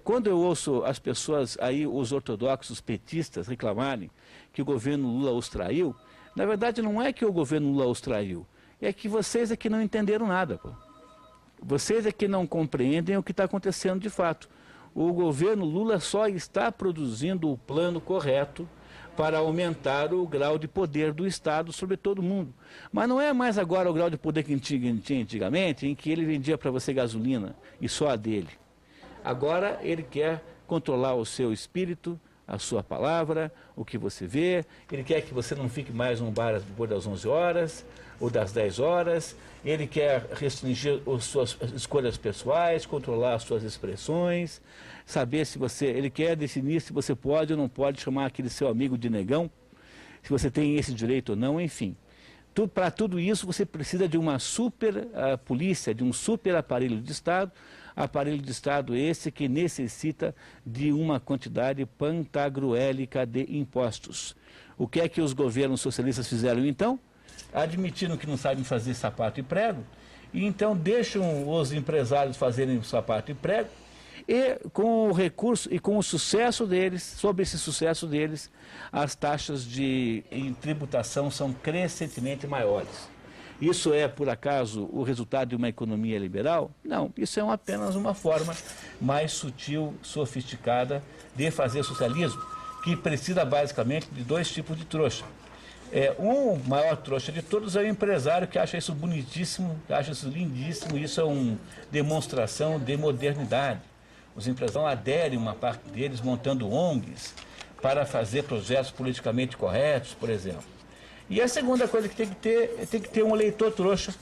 Quando eu ouço as pessoas aí, os ortodoxos petistas, reclamarem que o governo Lula os traiu, na verdade não é que o governo Lula os traiu, é que vocês é que não entenderam nada, pô. Vocês é que não compreendem o que está acontecendo de fato. O governo Lula só está produzindo o plano correto para aumentar o grau de poder do Estado sobre todo mundo. Mas não é mais agora o grau de poder que tinha antigamente, em que ele vendia para você gasolina e só a dele. Agora ele quer controlar o seu espírito, a sua palavra, o que você vê. Ele quer que você não fique mais num bar depois das 11 horas ou das 10 horas. Ele quer restringir as suas escolhas pessoais, controlar as suas expressões, saber se você... Ele quer definir se você pode ou não pode chamar aquele seu amigo de negão, se você tem esse direito ou não, enfim. Para tudo isso você precisa de uma super polícia, de um super aparelho de Estado esse que necessita de uma quantidade pantagruélica de impostos. O que é que os governos socialistas fizeram então? Admitiram que não sabem fazer sapato e prego, e então deixam os empresários fazerem sapato e prego, e com o recurso e com o sucesso deles, sobre esse sucesso deles, as taxas em tributação são crescentemente maiores. Isso é, por acaso, o resultado de uma economia liberal? Não, isso é apenas uma forma mais sutil, sofisticada de fazer socialismo, que precisa basicamente de dois tipos de trouxa. O maior trouxa de todos é o empresário que acha isso bonitíssimo, que acha isso lindíssimo, isso é uma demonstração de modernidade. Os empresários aderem, uma parte deles, montando ONGs para fazer projetos politicamente corretos, por exemplo. E a segunda coisa que tem que ter um eleitor trouxa,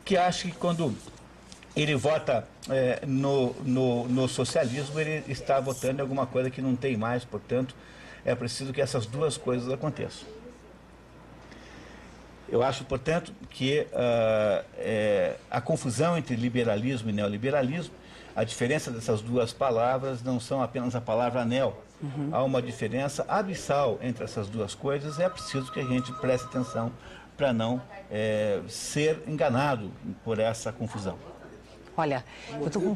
que acha que quando ele vota no socialismo, ele está votando em alguma coisa que não tem mais, portanto, é preciso que essas duas coisas aconteçam. Eu acho, portanto, que a confusão entre liberalismo e neoliberalismo, a diferença dessas duas palavras não são apenas a palavra neo. Há uma diferença abissal entre essas duas coisas. É preciso que a gente preste atenção para não ser enganado por essa confusão. Olha, eu tô com...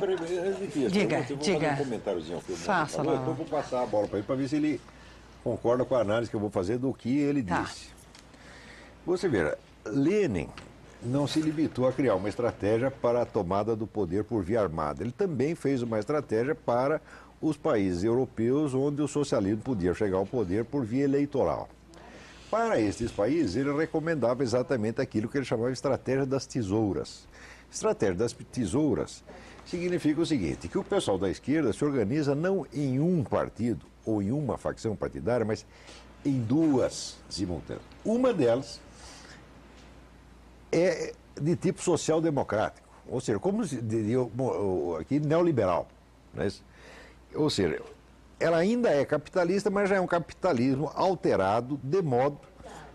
Diga. Um comentáriozinho que eu Faça lá. Então vou passar a bola para ele para ver se ele concorda com a análise que eu vou fazer do que ele disse. Você vê, Lenin não se limitou a criar uma estratégia para a tomada do poder por via armada. Ele também fez uma estratégia para os países europeus onde o socialismo podia chegar ao poder por via eleitoral. Para estes países, ele recomendava exatamente aquilo que ele chamava de estratégia das tesouras. Estratégia das tesouras significa o seguinte, que o pessoal da esquerda se organiza não em um partido ou em uma facção partidária, mas em duas simultâneas. Uma delas é de tipo social-democrático, ou seja, como se diria aqui, neoliberal. Né? Ou seja, ela ainda é capitalista, mas já é um capitalismo alterado de modo,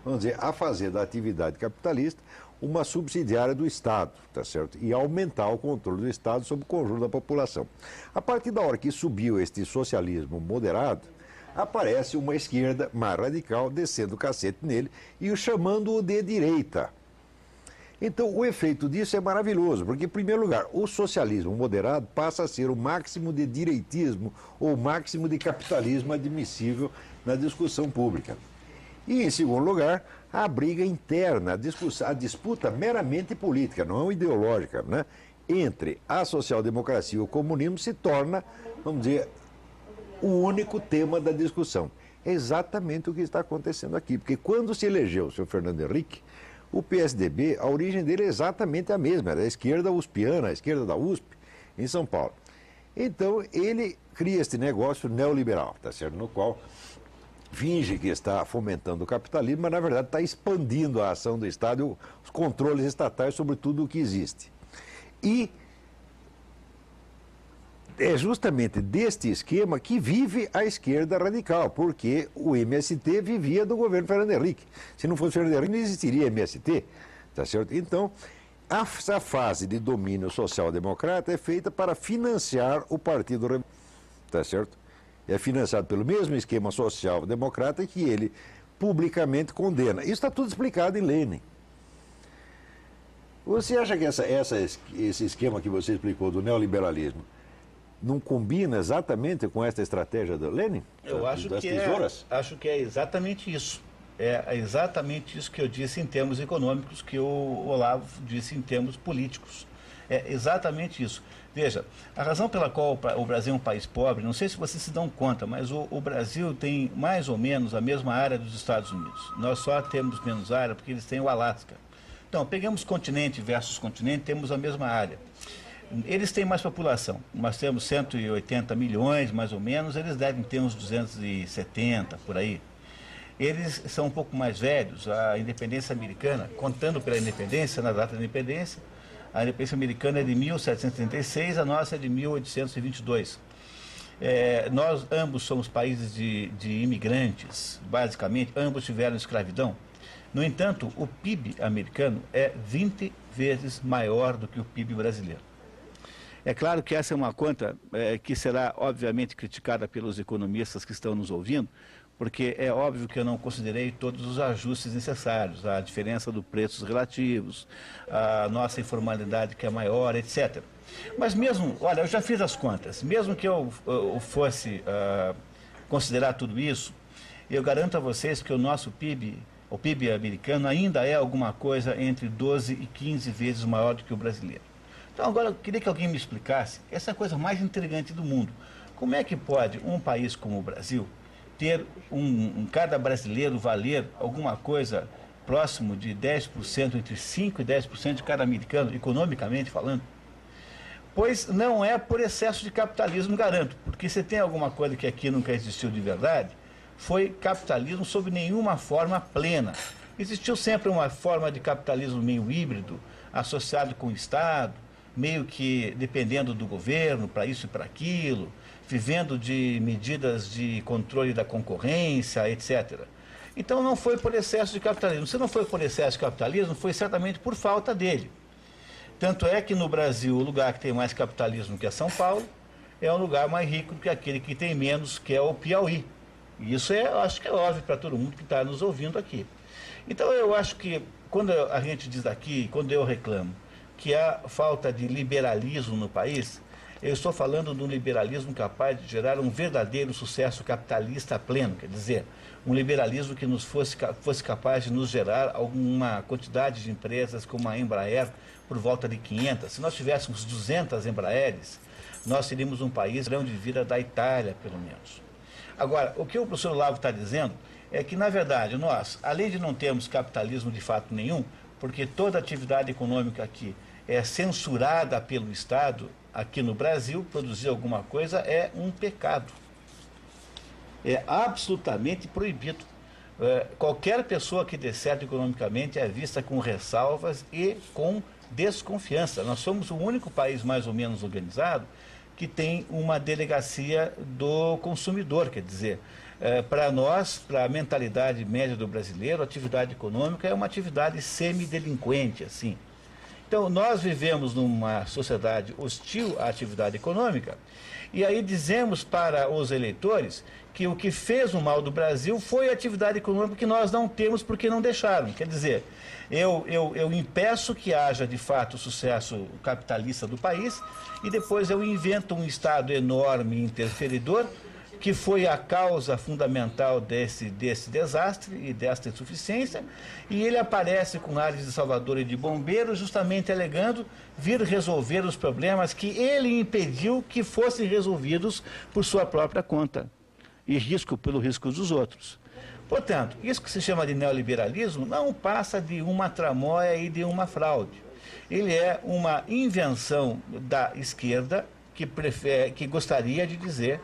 vamos dizer, a fazer da atividade capitalista uma subsidiária do Estado, tá certo? E aumentar o controle do Estado sobre o conjunto da população. A partir da hora que subiu este socialismo moderado, aparece uma esquerda mais radical descendo o cacete nele e o chamando-o de direita. Então, o efeito disso é maravilhoso, porque, em primeiro lugar, o socialismo moderado passa a ser o máximo de direitismo ou o máximo de capitalismo admissível na discussão pública. E, em segundo lugar, a briga interna, a disputa meramente política, não ideológica, né, entre a social-democracia e o comunismo se torna, vamos dizer, o único tema da discussão. É exatamente o que está acontecendo aqui, porque quando se elegeu o senhor Fernando Henrique, o PSDB, a origem dele é exatamente a mesma, era a esquerda uspiana, a esquerda da USP, em São Paulo. Então, ele cria este negócio neoliberal, tá certo? No qual finge que está fomentando o capitalismo, mas, na verdade, está expandindo a ação do Estado, os controles estatais sobre tudo o que existe. E é justamente deste esquema que vive a esquerda radical, porque o MST vivia do governo Fernando Henrique. Se não fosse Fernando Henrique, não existiria MST, tá certo? Então, essa fase de domínio social-democrata é feita para financiar o Partido Republicano, tá certo? É financiado pelo mesmo esquema social-democrata que ele publicamente condena. Isso está tudo explicado em Lenin. Você acha que esse esquema que você explicou do neoliberalismo não combina exatamente com essa estratégia do Lenin? Eu acho que é exatamente isso. É exatamente isso que eu disse em termos econômicos, que o Olavo disse em termos políticos. É exatamente isso. Veja, a razão pela qual o Brasil é um país pobre, não sei se vocês se dão conta, mas o Brasil tem mais ou menos a mesma área dos Estados Unidos. Nós só temos menos área porque eles têm o Alasca. Então, pegamos continente versus continente, temos a mesma área. Eles têm mais população. Nós temos 180 milhões, mais ou menos, eles devem ter uns 270, por aí. Eles são um pouco mais velhos. A independência americana, contando pela independência, na data da independência, a independência americana é de 1736, a nossa é de 1822. Nós ambos somos países de imigrantes, basicamente, ambos tiveram escravidão. No entanto, o PIB americano é 20 vezes maior do que o PIB brasileiro. É claro que essa é uma conta que será, obviamente, criticada pelos economistas que estão nos ouvindo, porque é óbvio que eu não considerei todos os ajustes necessários, a diferença dos preços relativos, a nossa informalidade que é maior, etc. Mas mesmo, olha, eu já fiz as contas, mesmo que eu fosse considerar tudo isso, eu garanto a vocês que o nosso PIB, o PIB americano, ainda é alguma coisa entre 12 e 15 vezes maior do que o brasileiro. Então agora eu queria que alguém me explicasse essa coisa mais intrigante do mundo. Como é que pode um país como o Brasil ter cada brasileiro valer alguma coisa próximo de 10%, entre 5% e 10% de cada americano, economicamente falando? Pois não é por excesso de capitalismo, garanto, porque se tem alguma coisa que aqui nunca existiu de verdade, foi capitalismo sob nenhuma forma plena. Existiu sempre uma forma de capitalismo meio híbrido, associado com o Estado, meio que dependendo do governo para isso e para aquilo, vivendo de medidas de controle da concorrência, etc. Então não foi por excesso de capitalismo. Se não foi por excesso de capitalismo, foi certamente por falta dele. Tanto é que no Brasil, o lugar que tem mais capitalismo, que é São Paulo, é um lugar mais rico do que aquele que tem menos, que é o Piauí. E isso acho que é óbvio para todo mundo que está nos ouvindo aqui. Então eu acho que quando a gente diz aqui, quando eu reclamo que há falta de liberalismo no país, eu estou falando de um liberalismo capaz de gerar um verdadeiro sucesso capitalista pleno, quer dizer, um liberalismo que fosse capaz de nos gerar alguma quantidade de empresas como a Embraer por volta de 500. Se nós tivéssemos 200 Embraeres, nós teríamos um país grão de vida da Itália, pelo menos. Agora, o que o professor Olavo está dizendo é que, na verdade, nós, além de não termos capitalismo de fato nenhum, porque toda atividade econômica aqui é censurada pelo Estado, aqui no Brasil, produzir alguma coisa é um pecado. É absolutamente proibido. Qualquer pessoa que dê certo economicamente é vista com ressalvas e com desconfiança. Nós somos o único país mais ou menos organizado que tem uma delegacia do consumidor, quer dizer, para nós, para a mentalidade média do brasileiro, a atividade econômica é uma atividade semidelinquente, assim. Então, nós vivemos numa sociedade hostil à atividade econômica, e aí dizemos para os eleitores que o que fez o mal do Brasil foi a atividade econômica que nós não temos porque não deixaram. Quer dizer, eu impeço que haja, de fato, o sucesso capitalista do país, e depois eu invento um Estado enorme e interferidor, que foi a causa fundamental desse desastre e desta insuficiência, e ele aparece com ares de salvador e de bombeiro, justamente alegando vir resolver os problemas que ele impediu que fossem resolvidos por sua própria conta, e pelo risco dos outros. Portanto, isso que se chama de neoliberalismo não passa de uma tramóia e de uma fraude. Ele é uma invenção da esquerda que gostaria de dizer,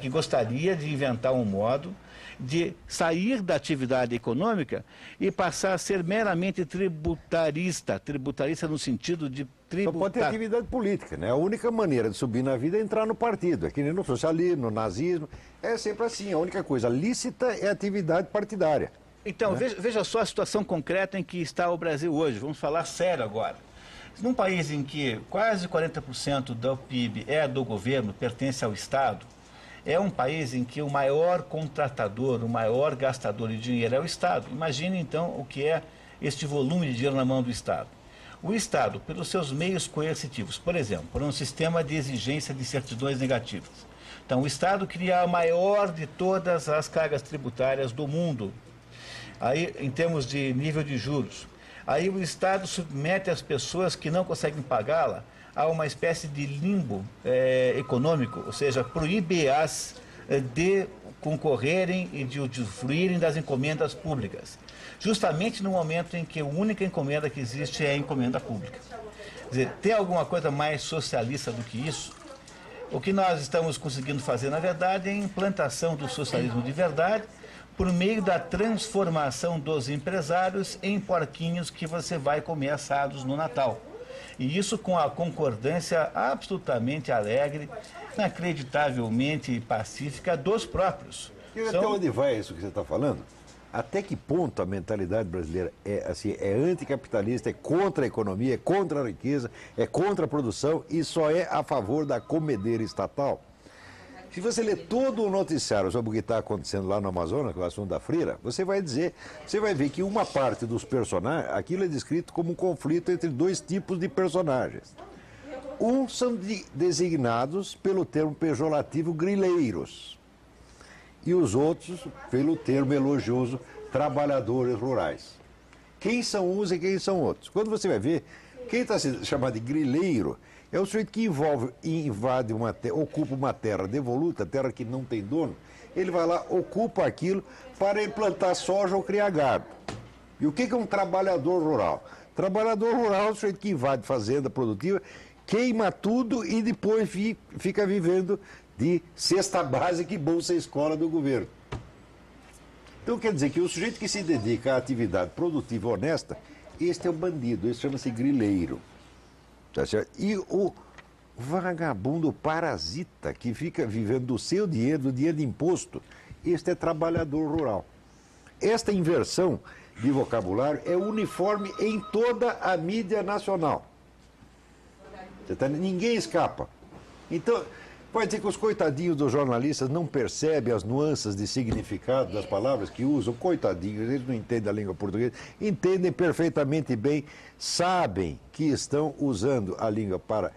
que gostaria de inventar um modo de sair da atividade econômica e passar a ser meramente tributarista no sentido de tributar. Só pode ter atividade política, né? A única maneira de subir na vida é entrar no partido, é que nem no socialismo, no nazismo, é sempre assim, a única coisa lícita é a atividade partidária. Então, né? veja só a situação concreta em que está o Brasil hoje, vamos falar sério agora. Num país em que quase 40% do PIB é do governo, pertence ao Estado, é um país em que o maior contratador, o maior gastador de dinheiro é o Estado. Imagine, então, o que é este volume de dinheiro na mão do Estado. O Estado, pelos seus meios coercitivos, por exemplo, por um sistema de exigência de certidões negativas. Então, o Estado cria a maior de todas as cargas tributárias do mundo, aí, em termos de nível de juros. Aí o Estado submete as pessoas que não conseguem pagá-la a uma espécie de limbo econômico, ou seja, proíbe-as de concorrerem e de usufruírem das encomendas públicas, justamente no momento em que a única encomenda que existe é a encomenda pública. Quer dizer, tem alguma coisa mais socialista do que isso? O que nós estamos conseguindo fazer, na verdade, é a implantação do socialismo de verdade, por meio da transformação dos empresários em porquinhos que você vai comer assados no Natal. E isso com a concordância absolutamente alegre, inacreditavelmente pacífica dos próprios. E até onde vai isso que você está falando? Até que ponto a mentalidade brasileira é assim, é anticapitalista, é contra a economia, é contra a riqueza, é contra a produção e só é a favor da comedeira estatal? Se você ler todo o noticiário sobre o que está acontecendo lá no Amazonas, com o assunto da freira, você vai ver que uma parte dos personagens, aquilo é descrito como um conflito entre dois tipos de personagens. Uns são designados pelo termo pejorativo grileiros e os outros pelo termo elogioso trabalhadores rurais. Quem são uns e quem são outros? Quando você vai ver, quem está sendo chamado de grileiro é o sujeito que invade uma terra, ocupa uma terra devoluta, terra que não tem dono, ele vai lá, ocupa aquilo para implantar soja ou criar gado. E o que é um trabalhador rural? Trabalhador rural é o sujeito que invade fazenda produtiva, queima tudo e depois fica vivendo de cesta básica e bolsa escola do governo. Então quer dizer que o sujeito que se dedica à atividade produtiva honesta, este é o bandido, esse chama-se grileiro. Tá certo? E o vagabundo parasita que fica vivendo do seu dinheiro, do dinheiro de imposto, este é trabalhador rural. Esta inversão de vocabulário é uniforme em toda a mídia nacional. Ninguém escapa. Então, pode dizer que os coitadinhos dos jornalistas não percebem as nuances de significado das palavras que usam. Coitadinhos, eles não entendem a língua portuguesa, entendem perfeitamente bem, sabem que estão usando a língua para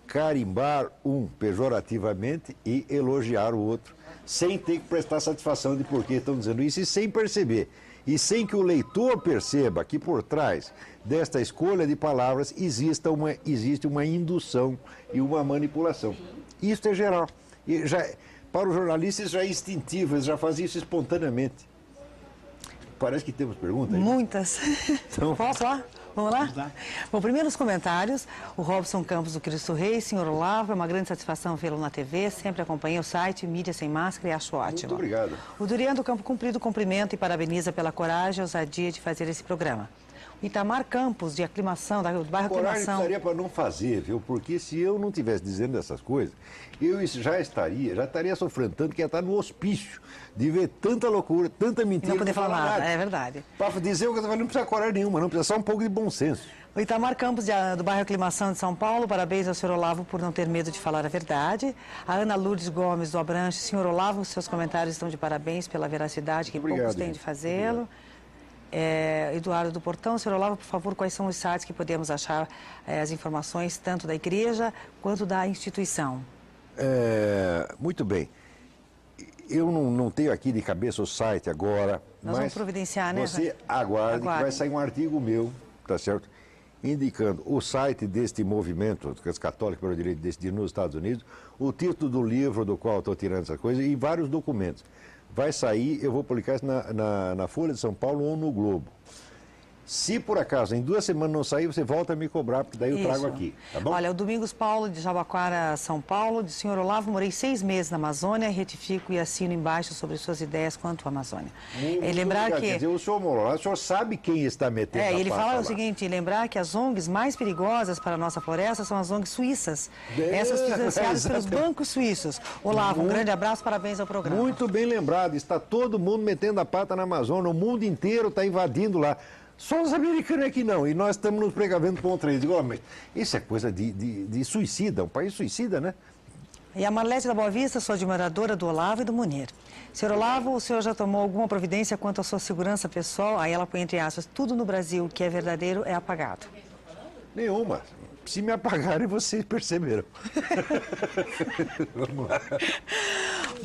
carimbar um pejorativamente e elogiar o outro, sem ter que prestar satisfação de por que estão dizendo isso e sem perceber. E sem que o leitor perceba que por trás desta escolha de palavras existe uma indução e uma manipulação. Isso é geral. E para os jornalistas já é instintivo, eles já fazem isso espontaneamente. Parece que temos perguntas aí. Muitas. Então, posso lá? Vamos lá? Vamos lá. Bom, primeiro os comentários. O Robson Campos do Cristo Rei, senhor Olavo, é uma grande satisfação vê-lo na TV, sempre acompanhei o site Mídia Sem Máscara e acho ótimo. Muito obrigado. O Durian do Campo Comprido cumprimenta e parabeniza pela coragem e ousadia de fazer esse programa. Itamar Campos, de Aclimação, do bairro coragem Aclimação. precisaria para não fazer, viu? Porque se eu não estivesse dizendo essas coisas, eu já estaria sofrendo tanto que ia estar no hospício de ver tanta loucura, tanta mentira. Não poder falar nada, é verdade. Para dizer o que eu estou falando, não precisa coragem nenhuma, não precisa só um pouco de bom senso. O Itamar Campos, do bairro Aclimação de São Paulo, parabéns ao senhor Olavo por não ter medo de falar a verdade. A Ana Lourdes Gomes, do Abranche, senhor Olavo, seus comentários estão de parabéns pela veracidade que Obrigado, poucos têm gente. de fazê-lo. Eduardo do Portão, senhor Olavo, por favor, quais são os sites que podemos achar as informações tanto da igreja quanto da instituição? Muito bem. Eu não tenho aqui de cabeça o site agora, Nós vamos providenciar, né? Você aguarde que vai sair um artigo meu, tá certo? Indicando o site deste movimento, Católicos para o Direito de Decidir nos Estados Unidos, o título do livro do qual estou tirando essas coisas e vários documentos. Vai sair, eu vou publicar isso na Folha de São Paulo ou no Globo. Se por acaso em 2 semanas não sair, você volta a me cobrar, porque daí eu trago aqui, tá bom? Olha, o Domingos Paulo, de Jabaquara, São Paulo, de senhor Olavo, morei 6 meses na Amazônia, retifico e assino embaixo sobre suas ideias quanto à Amazônia. Lembrar que... Quer dizer, o senhor sabe quem está metendo a ele pata fala lá. o seguinte, lembrar que as ONGs mais perigosas para a nossa floresta são as ONGs suíças. Essas financiadas pelos bancos suíços. Olavo, um grande abraço, parabéns ao programa. Muito bem lembrado, está todo mundo metendo a pata na Amazônia, o mundo inteiro está invadindo lá. Só os americanos é que não, e nós estamos nos precavendo contra eles. Digo, mas isso é coisa de suicida, um país suicida, né? E a Marlete da Boa Vista, sou admiradora do Olavo e do Munir. Senhor Olavo, o senhor já tomou alguma providência quanto à sua segurança pessoal? Aí ela põe entre aspas, tudo no Brasil que é verdadeiro é apagado. Nenhuma. Se me apagarem, vocês perceberam. Vamos lá.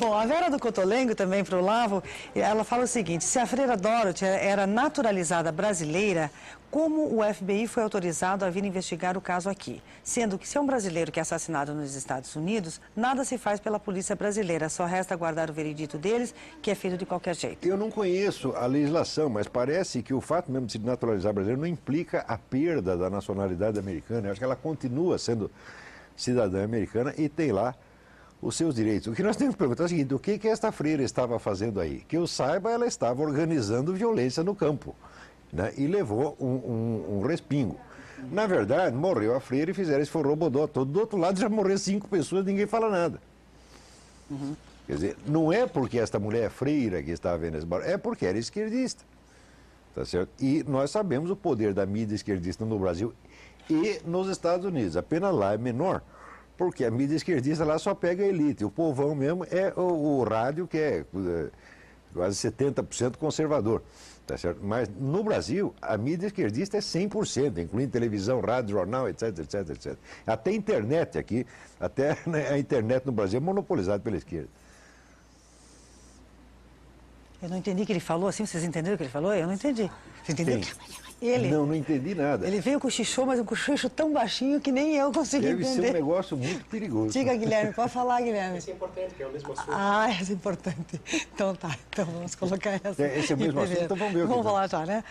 Bom, a Vera do Cotolengo, também para o Olavo, ela fala o seguinte, se a freira Dorothy era naturalizada brasileira, como o FBI foi autorizado a vir investigar o caso aqui? Sendo que se é um brasileiro que é assassinado nos Estados Unidos, nada se faz pela polícia brasileira, só resta aguardar o veredito deles, que é feito de qualquer jeito. Eu não conheço a legislação, mas parece que o fato mesmo de se naturalizar brasileiro não implica a perda da nacionalidade americana. Eu acho que ela continua sendo cidadã americana e tem lá os seus direitos. O que nós temos que perguntar é o seguinte, o que esta freira estava fazendo aí? Que eu saiba, ela estava organizando violência no campo, né? E levou um respingo. Na verdade, morreu a freira e fizeram esse forrobodó todo. Do outro lado já morreram 5 pessoas, ninguém fala nada. Quer dizer, não é porque esta mulher é freira que estava vendo esse barulho, é porque era esquerdista. Tá certo? E nós sabemos o poder da mídia esquerdista no Brasil e nos Estados Unidos. A pena lá é menor, porque a mídia esquerdista lá só pega a elite. O povão mesmo é o rádio, que é quase 70% conservador. Tá certo? Mas no Brasil, a mídia esquerdista é 100%, incluindo televisão, rádio, jornal, etc, etc, etc. Até a internet aqui, até a internet no Brasil é monopolizada pela esquerda. Eu não entendi o que ele falou, assim, vocês entenderam o que ele falou? Eu não entendi. Você entendeu? Ele, não entendi nada. Ele veio cochichou, mas um cochicho tão baixinho que nem eu consegui entender. Deve ser um negócio muito perigoso. Diga, Guilherme, pode falar, Guilherme. Esse é importante, que é o mesmo assunto. Ah, esse é importante. Então tá, então vamos colocar essa. Esse é o mesmo assunto, então vamos ver o que vamos falar já, né?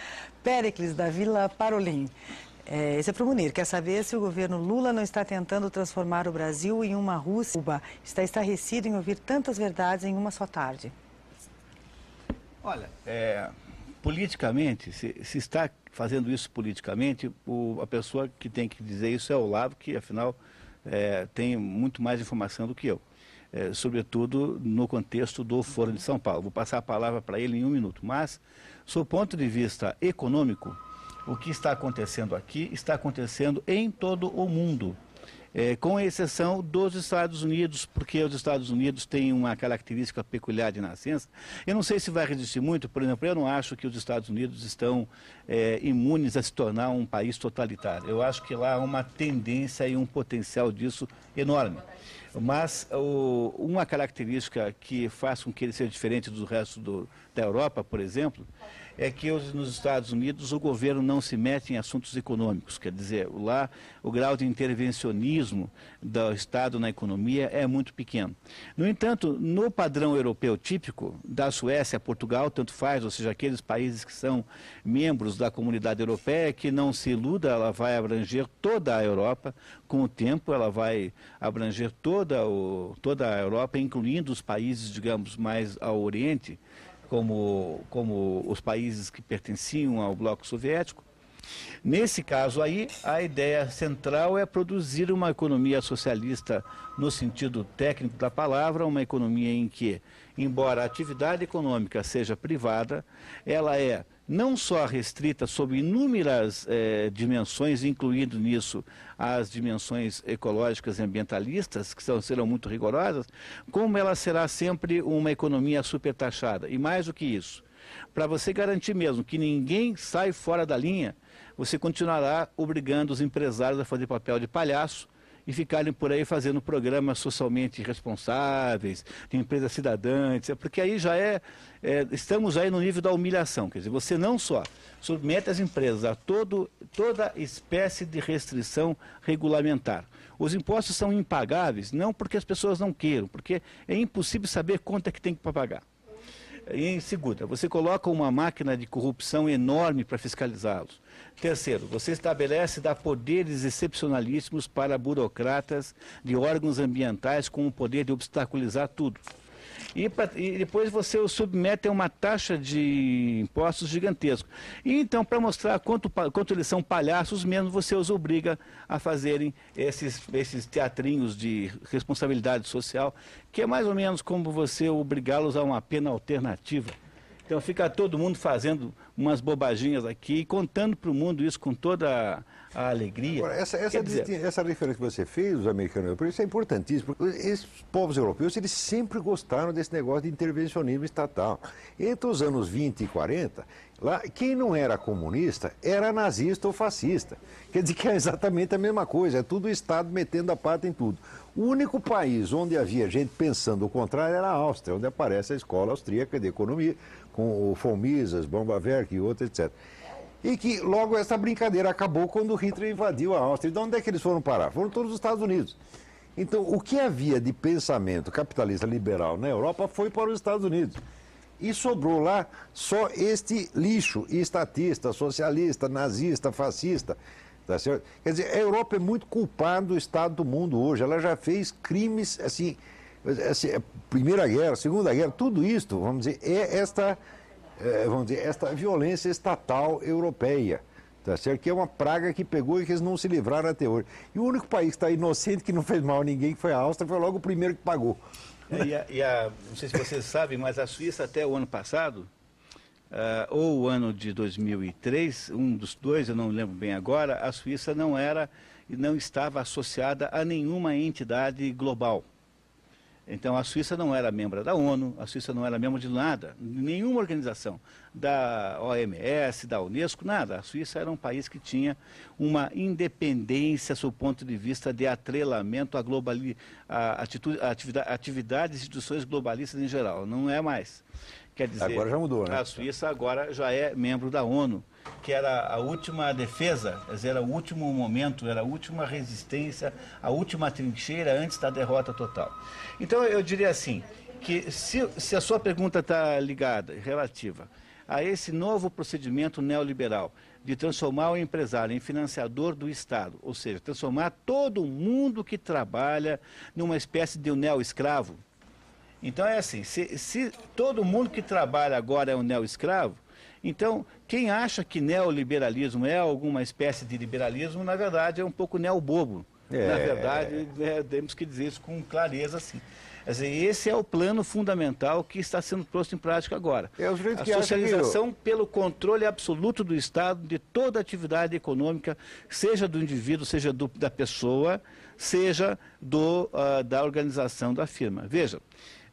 Péricles, da Vila Parolim. Esse é para o Munir. Quer saber se o governo Lula não está tentando transformar o Brasil em uma Rússia? Cuba está estarrecido em ouvir tantas verdades em uma só tarde. Olha, politicamente, se está fazendo isso politicamente, a pessoa que tem que dizer isso é o Olavo, que afinal tem muito mais informação do que eu, sobretudo no contexto do Foro de São Paulo. Vou passar a palavra para ele em 1 minuto, mas, sob o ponto de vista econômico, o que está acontecendo aqui está acontecendo em todo o mundo. Com exceção dos Estados Unidos, porque os Estados Unidos têm uma característica peculiar de nascença. Eu não sei se vai resistir muito, por exemplo, eu não acho que os Estados Unidos estão imunes a se tornar um país totalitário. Eu acho que lá há uma tendência e um potencial disso enorme. Mas uma característica que faz com que ele seja diferente do resto da Europa, por exemplo, é que nos Estados Unidos o governo não se mete em assuntos econômicos. Quer dizer, lá o grau de intervencionismo do Estado na economia é muito pequeno. No entanto, no padrão europeu típico, da Suécia a Portugal, tanto faz, ou seja, aqueles países que são membros da comunidade europeia, que não se iluda, ela vai abranger toda a Europa. Com o tempo, ela vai abranger toda a Europa, incluindo os países, digamos, mais ao Oriente, como os países que pertenciam ao bloco soviético. Nesse caso aí, a ideia central é produzir uma economia socialista no sentido técnico da palavra, uma economia em que, embora a atividade econômica seja privada, ela é não só restrita sob inúmeras dimensões, incluindo nisso as dimensões ecológicas e ambientalistas, que serão muito rigorosas, como ela será sempre uma economia supertaxada. E mais do que isso, para você garantir mesmo que ninguém sai fora da linha, você continuará obrigando os empresários a fazer papel de palhaço e ficarem por aí fazendo programas socialmente responsáveis, de empresa cidadã, etc. Porque aí já estamos aí no nível da humilhação. Quer dizer, você não só submete as empresas a toda espécie de restrição regulamentar. Os impostos são impagáveis, não porque as pessoas não queiram, porque é impossível saber quanto é que tem que pagar. Em segunda, você coloca uma máquina de corrupção enorme para fiscalizá-los. Terceiro, você dá poderes excepcionalíssimos para burocratas de órgãos ambientais com o poder de obstaculizar tudo. E depois você o submete a uma taxa de impostos gigantesco. E então, para mostrar quanto eles são palhaços, mesmo você os obriga a fazerem esses teatrinhos de responsabilidade social, que é mais ou menos como você obrigá-los a uma pena alternativa. Então fica todo mundo fazendo umas bobaginhas aqui, contando para o mundo isso com toda a alegria. Agora, essa referência que você fez, os americanos europeus, isso é importantíssimo, porque esses povos europeus, eles sempre gostaram desse negócio de intervencionismo estatal. Entre os anos 20 e 40, lá, quem não era comunista era nazista ou fascista. Quer dizer que é exatamente a mesma coisa, é tudo o Estado metendo a pata em tudo. O único país onde havia gente pensando o contrário era a Áustria, onde aparece a escola austríaca de economia, com o von Mises, Bombawerk e outros, etc. E que logo essa brincadeira acabou quando Hitler invadiu a Áustria. E de onde é que eles foram parar? Foram todos os Estados Unidos. Então, o que havia de pensamento capitalista liberal na Europa foi para os Estados Unidos. E sobrou lá só este lixo estatista, socialista, nazista, fascista. Tá certo? Quer dizer, a Europa é muito culpada do estado do mundo hoje. Ela já fez crimes, assim, Primeira Guerra, Segunda Guerra, tudo isto, vamos dizer, é esta violência estatal europeia, tá certo? Que é uma praga que pegou e que eles não se livraram até hoje. E o único país que está inocente, que não fez mal a ninguém, que foi a Áustria, foi logo o primeiro que pagou. Não sei se vocês sabem, mas a Suíça até o ano passado, ou o ano de 2003, um dos dois, eu não lembro bem agora, a Suíça não estava associada a nenhuma entidade global. Então a Suíça não era membro da ONU, a Suíça não era membro de nada, nenhuma organização, da OMS, da Unesco, nada. A Suíça era um país que tinha uma independência sob o ponto de vista de atrelamento a atividades e instituições globalistas em geral. Não é mais. Quer dizer, agora já mudou, né? A Suíça agora já é membro da ONU, que era a última defesa, quer dizer, era o último momento, era a última resistência, a última trincheira antes da derrota total. Então eu diria assim, que se a sua pergunta está ligada, relativa, a esse novo procedimento neoliberal de transformar o empresário em financiador do Estado, ou seja, transformar todo mundo que trabalha numa espécie de neo-escravo. Então é assim, se todo mundo que trabalha agora é um neo-escravo, então quem acha que neoliberalismo é alguma espécie de liberalismo, na verdade é um pouco neo-bobo. Na verdade, temos que dizer isso com clareza, assim. Quer dizer, esse é o plano fundamental que está sendo posto em prática agora. A socialização pelo controle absoluto do Estado de toda a atividade econômica, seja do indivíduo, seja da pessoa, seja da organização da firma. Veja,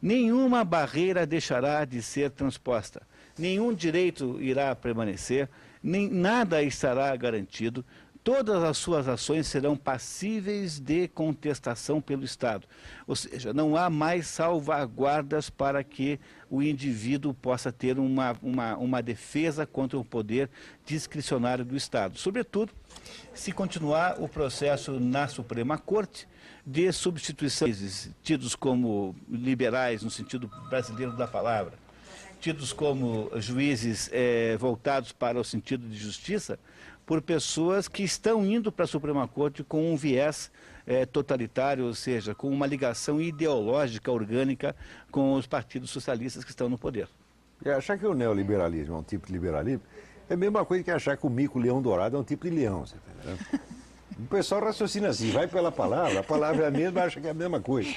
nenhuma barreira deixará de ser transposta, nenhum direito irá permanecer, nada estará garantido. Todas as suas ações serão passíveis de contestação pelo Estado. Ou seja, não há mais salvaguardas para que o indivíduo possa ter uma defesa contra o poder discricionário do Estado. Sobretudo, se continuar o processo na Suprema Corte de substituições tidos como liberais no sentido brasileiro da palavra, tidos como juízes voltados para o sentido de justiça, por pessoas que estão indo para a Suprema Corte com um viés totalitário, ou seja, com uma ligação ideológica, orgânica, com os partidos socialistas que estão no poder. E achar que o neoliberalismo é um tipo de liberalismo é a mesma coisa que achar que o mico-leão dourado é um tipo de leão, você tá entendendo? O pessoal raciocina assim, vai pela palavra, a palavra é a mesma, acha que é a mesma coisa.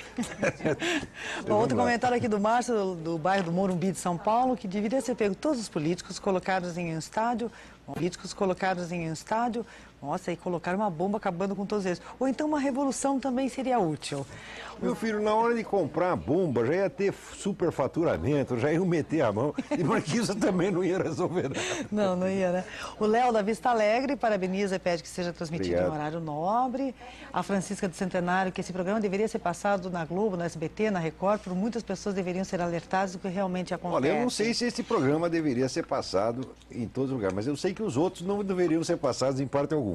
Outro comentário aqui do Márcio, do bairro do Morumbi de São Paulo, que deveria ser pego todos os políticos colocados em um estádio, nossa, e colocar uma bomba acabando com todos eles. Ou então uma revolução também seria útil. Meu filho, na hora de comprar a bomba, já ia ter superfaturamento, já iam meter a mão, e Marquisa também não ia resolver nada. Não ia, né? O Léo da Vista Alegre parabeniza e pede que seja transmitido em horário nobre. A Francisca do Centenário, que esse programa deveria ser passado na Globo, na SBT, na Record, por muitas pessoas deveriam ser alertadas do que realmente acontece. Olha, eu não sei se esse programa deveria ser passado em todos os lugares, mas eu sei que os outros não deveriam ser passados em parte alguma.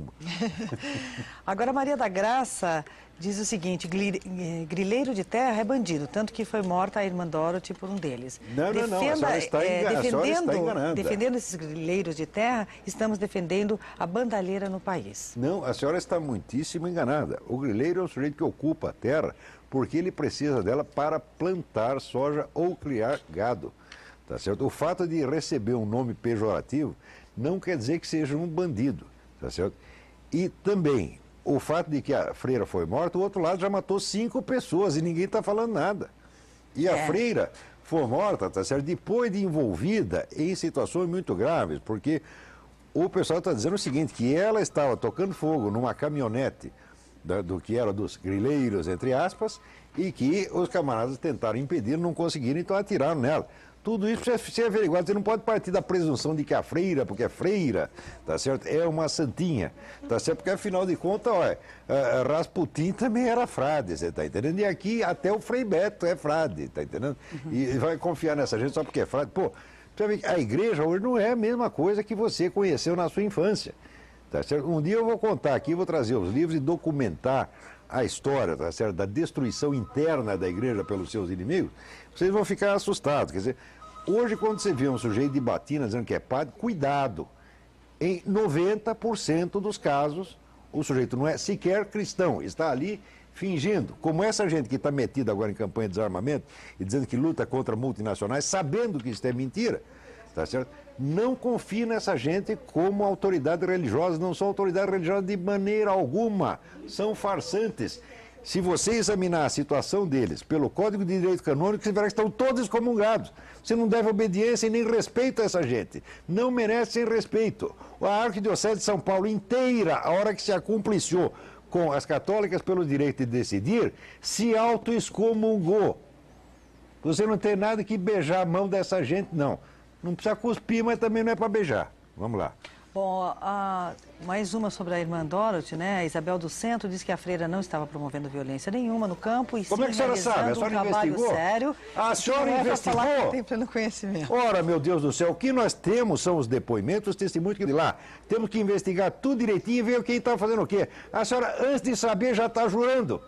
Agora, Maria da Graça diz o seguinte: grileiro de terra é bandido, tanto que foi morta a irmã Dorothy por um deles. Não, a senhora está enganada. Defendendo esses grileiros de terra, estamos defendendo a bandalheira no país. Não, a senhora está muitíssimo enganada. O grileiro é o sujeito que ocupa a terra porque ele precisa dela para plantar soja ou criar gado. Tá certo? O fato de receber um nome pejorativo não quer dizer que seja um bandido. Tá certo? E também, o fato de que a freira foi morta, o outro lado já matou 5 pessoas e ninguém está falando nada. E a freira foi morta, tá certo? Depois de envolvida em situações muito graves, porque o pessoal está dizendo o seguinte, que ela estava tocando fogo numa caminhonete do que era dos grileiros, entre aspas, e que os camaradas tentaram impedir, não conseguiram, então atiraram nela. Tudo isso precisa ser averiguado. Você não pode partir da presunção de que a freira, porque é freira, tá certo? É uma santinha, tá certo? Porque afinal de contas, olha, Rasputin também era frade, você tá entendendo? E aqui até o Frei Beto é frade, tá entendendo? E vai confiar nessa gente só porque é frade. Pô, a igreja hoje não é a mesma coisa que você conheceu na sua infância, tá certo? Um dia eu vou contar aqui, vou trazer os livros e documentar a história, tá certo? Da destruição interna da igreja pelos seus inimigos. Vocês vão ficar assustados. Quer dizer, hoje quando você vê um sujeito de batina dizendo que é padre, cuidado. Em 90% dos casos, o sujeito não é sequer cristão, está ali fingindo. Como essa gente que está metida agora em campanha de desarmamento e dizendo que luta contra multinacionais, sabendo que isso é mentira, tá certo? Não confie nessa gente como autoridade religiosa, não são autoridade religiosa de maneira alguma, são farsantes. Se você examinar a situação deles pelo Código de Direito Canônico, você verá que estão todos excomungados. Você não deve obediência e nem respeito a essa gente. Não merecem respeito. A Arquidiocese de São Paulo inteira, a hora que se acumpliciou com as católicas pelo direito de decidir, se auto-excomungou. Você não tem nada que beijar a mão dessa gente, não. Não precisa cuspir, mas também não é para beijar. Vamos lá. Bom, mais uma sobre a irmã Dorothy, né? A Isabel do Centro disse que a freira não estava promovendo violência nenhuma no campo e como é que a senhora sabe? A senhora investigou? Sério. A senhora investigou? Falar que tem pleno conhecimento. Ora, meu Deus do céu, o que nós temos são os depoimentos, os testemunhos de lá. Temos que investigar tudo direitinho e ver quem está fazendo o quê. A senhora, antes de saber, já está jurando.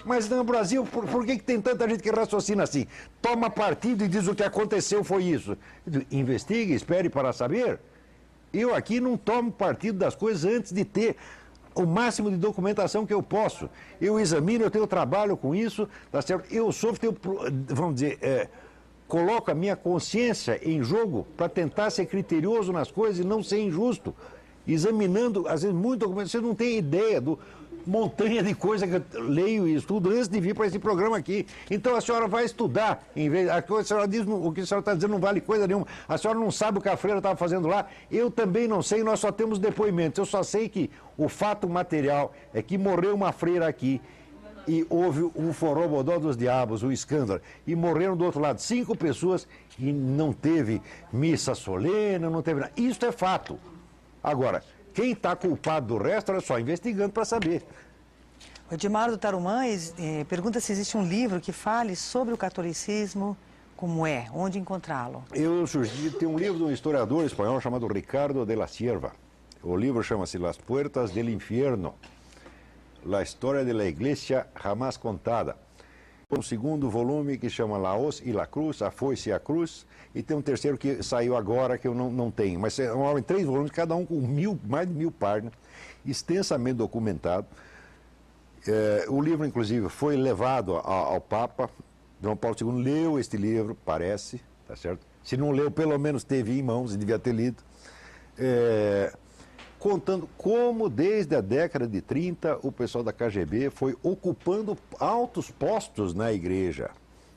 Mas no Brasil, por que tem tanta gente que raciocina assim? Toma partido e diz o que aconteceu foi isso. Investigue, espere para saber. Eu aqui não tomo partido das coisas antes de ter o máximo de documentação que eu posso. Eu examino, eu tenho trabalho com isso, tá certo? Eu sofro, vamos dizer, coloco a minha consciência em jogo para tentar ser criterioso nas coisas e não ser injusto. Examinando, às vezes, muito documento, você não tem ideia do montanha de coisa que eu leio e estudo antes de vir para esse programa aqui. Então a senhora vai estudar, em vez a senhora diz, o que a senhora está dizendo não vale coisa nenhuma. A senhora não sabe o que a freira estava fazendo lá. Eu também não sei, nós só temos depoimentos. Eu só sei que o fato material é que morreu uma freira aqui e houve um forobodó dos diabos, o escândalo. E morreram do outro lado 5 pessoas e não teve missa solene, não teve nada. Isso é fato. Agora, quem está culpado do resto, era só investigando para saber. O Edmar do Tarumã pergunta se existe um livro que fale sobre o catolicismo, como é, onde encontrá-lo. Eu sugeri, tem um livro de um historiador espanhol chamado Ricardo de la Sierva. O livro chama-se Las Puertas del Infierno, La História de la Iglesia Jamás Contada. Um segundo volume que chama La Hoz y la Cruz, A Foice e a Cruz, e tem um terceiro que saiu agora que eu não tenho, mas é uma obra em 3 volumes, cada um com mais de 1000 páginas, extensamente documentado. O livro, inclusive, foi levado ao Papa. João Paulo II leu este livro, parece, tá certo? Se não leu, pelo menos teve em mãos e devia ter lido. Contando como, desde a década de 30, o pessoal da KGB foi ocupando altos postos na igreja,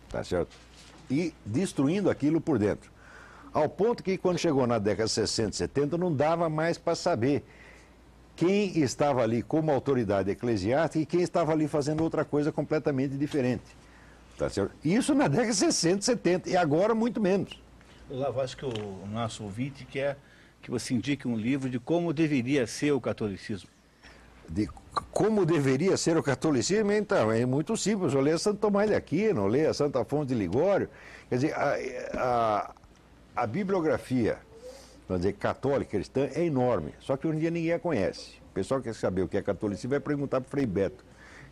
tá certo? E destruindo aquilo por dentro. Ao ponto que, quando chegou na década de 60 e 70, não dava mais para saber quem estava ali como autoridade eclesiástica e quem estava ali fazendo outra coisa completamente diferente, tá certo? Isso na década de 60 e 70, e agora muito menos. Olavo, acho que o nosso ouvinte quer que você indique um livro de como deveria ser o catolicismo. De como deveria ser o catolicismo, então, é muito simples. Eu leio Santo Tomás de Aquino, eu leio a Santa Fonte de Ligório. Quer dizer, a bibliografia, vamos dizer, católica, cristã, é enorme. Só que hoje em dia ninguém a conhece. O pessoal que quer saber o que é catolicismo vai perguntar para o Frei Beto,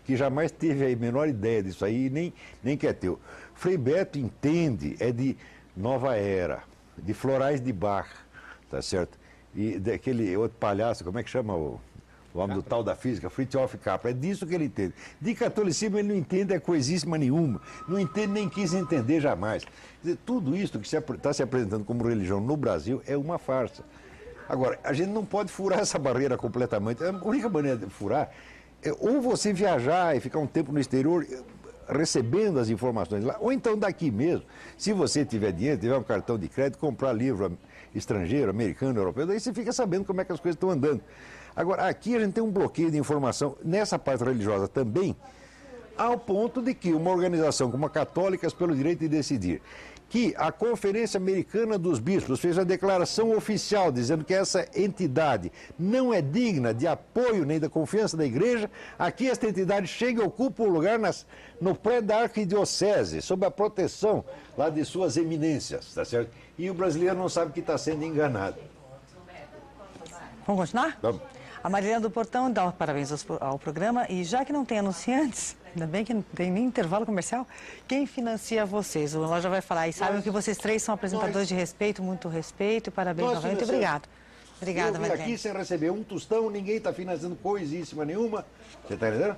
que jamais teve a menor ideia disso aí e nem quer ter. Frei Beto entende, é de Nova Era, de Florais de Bach, tá certo? E daquele outro palhaço, como é que chama o homem do tal da física, Fritjof Capra, é disso que ele entende. De catolicismo ele não entende coisíssima nenhuma, não entende nem quis entender jamais. Quer dizer, tudo isso que está se apresentando como religião no Brasil é uma farsa. Agora, a gente não pode furar essa barreira completamente. A única maneira de furar é ou você viajar e ficar um tempo no exterior. recebendo as informações lá, ou então daqui mesmo, se você tiver dinheiro, tiver um cartão de crédito, comprar livro estrangeiro, americano, europeu, daí você fica sabendo como é que as coisas estão andando. Agora, aqui a gente tem um bloqueio de informação, nessa parte religiosa também, ao ponto de que uma organização como a Católicas pelo Direito de Decidir, que a Conferência Americana dos Bispos fez a declaração oficial dizendo que essa entidade não é digna de apoio nem da confiança da igreja, aqui esta entidade chega e ocupa um lugar no pré da arquidiocese, sob a proteção lá de suas eminências, tá certo? E o brasileiro não sabe que está sendo enganado. Vamos continuar? Vamos. A Marilena do Portão dá parabéns ao programa e já que não tem anunciantes, ainda bem que não tem nem intervalo comercial, quem financia vocês? O Loja vai falar e sabem que vocês três são apresentadores de respeito, muito respeito e parabéns novamente. Obrigado. Obrigada, Marilena. Eu vim aqui sem receber um tostão, ninguém está financiando coisíssima nenhuma, você está entendendo?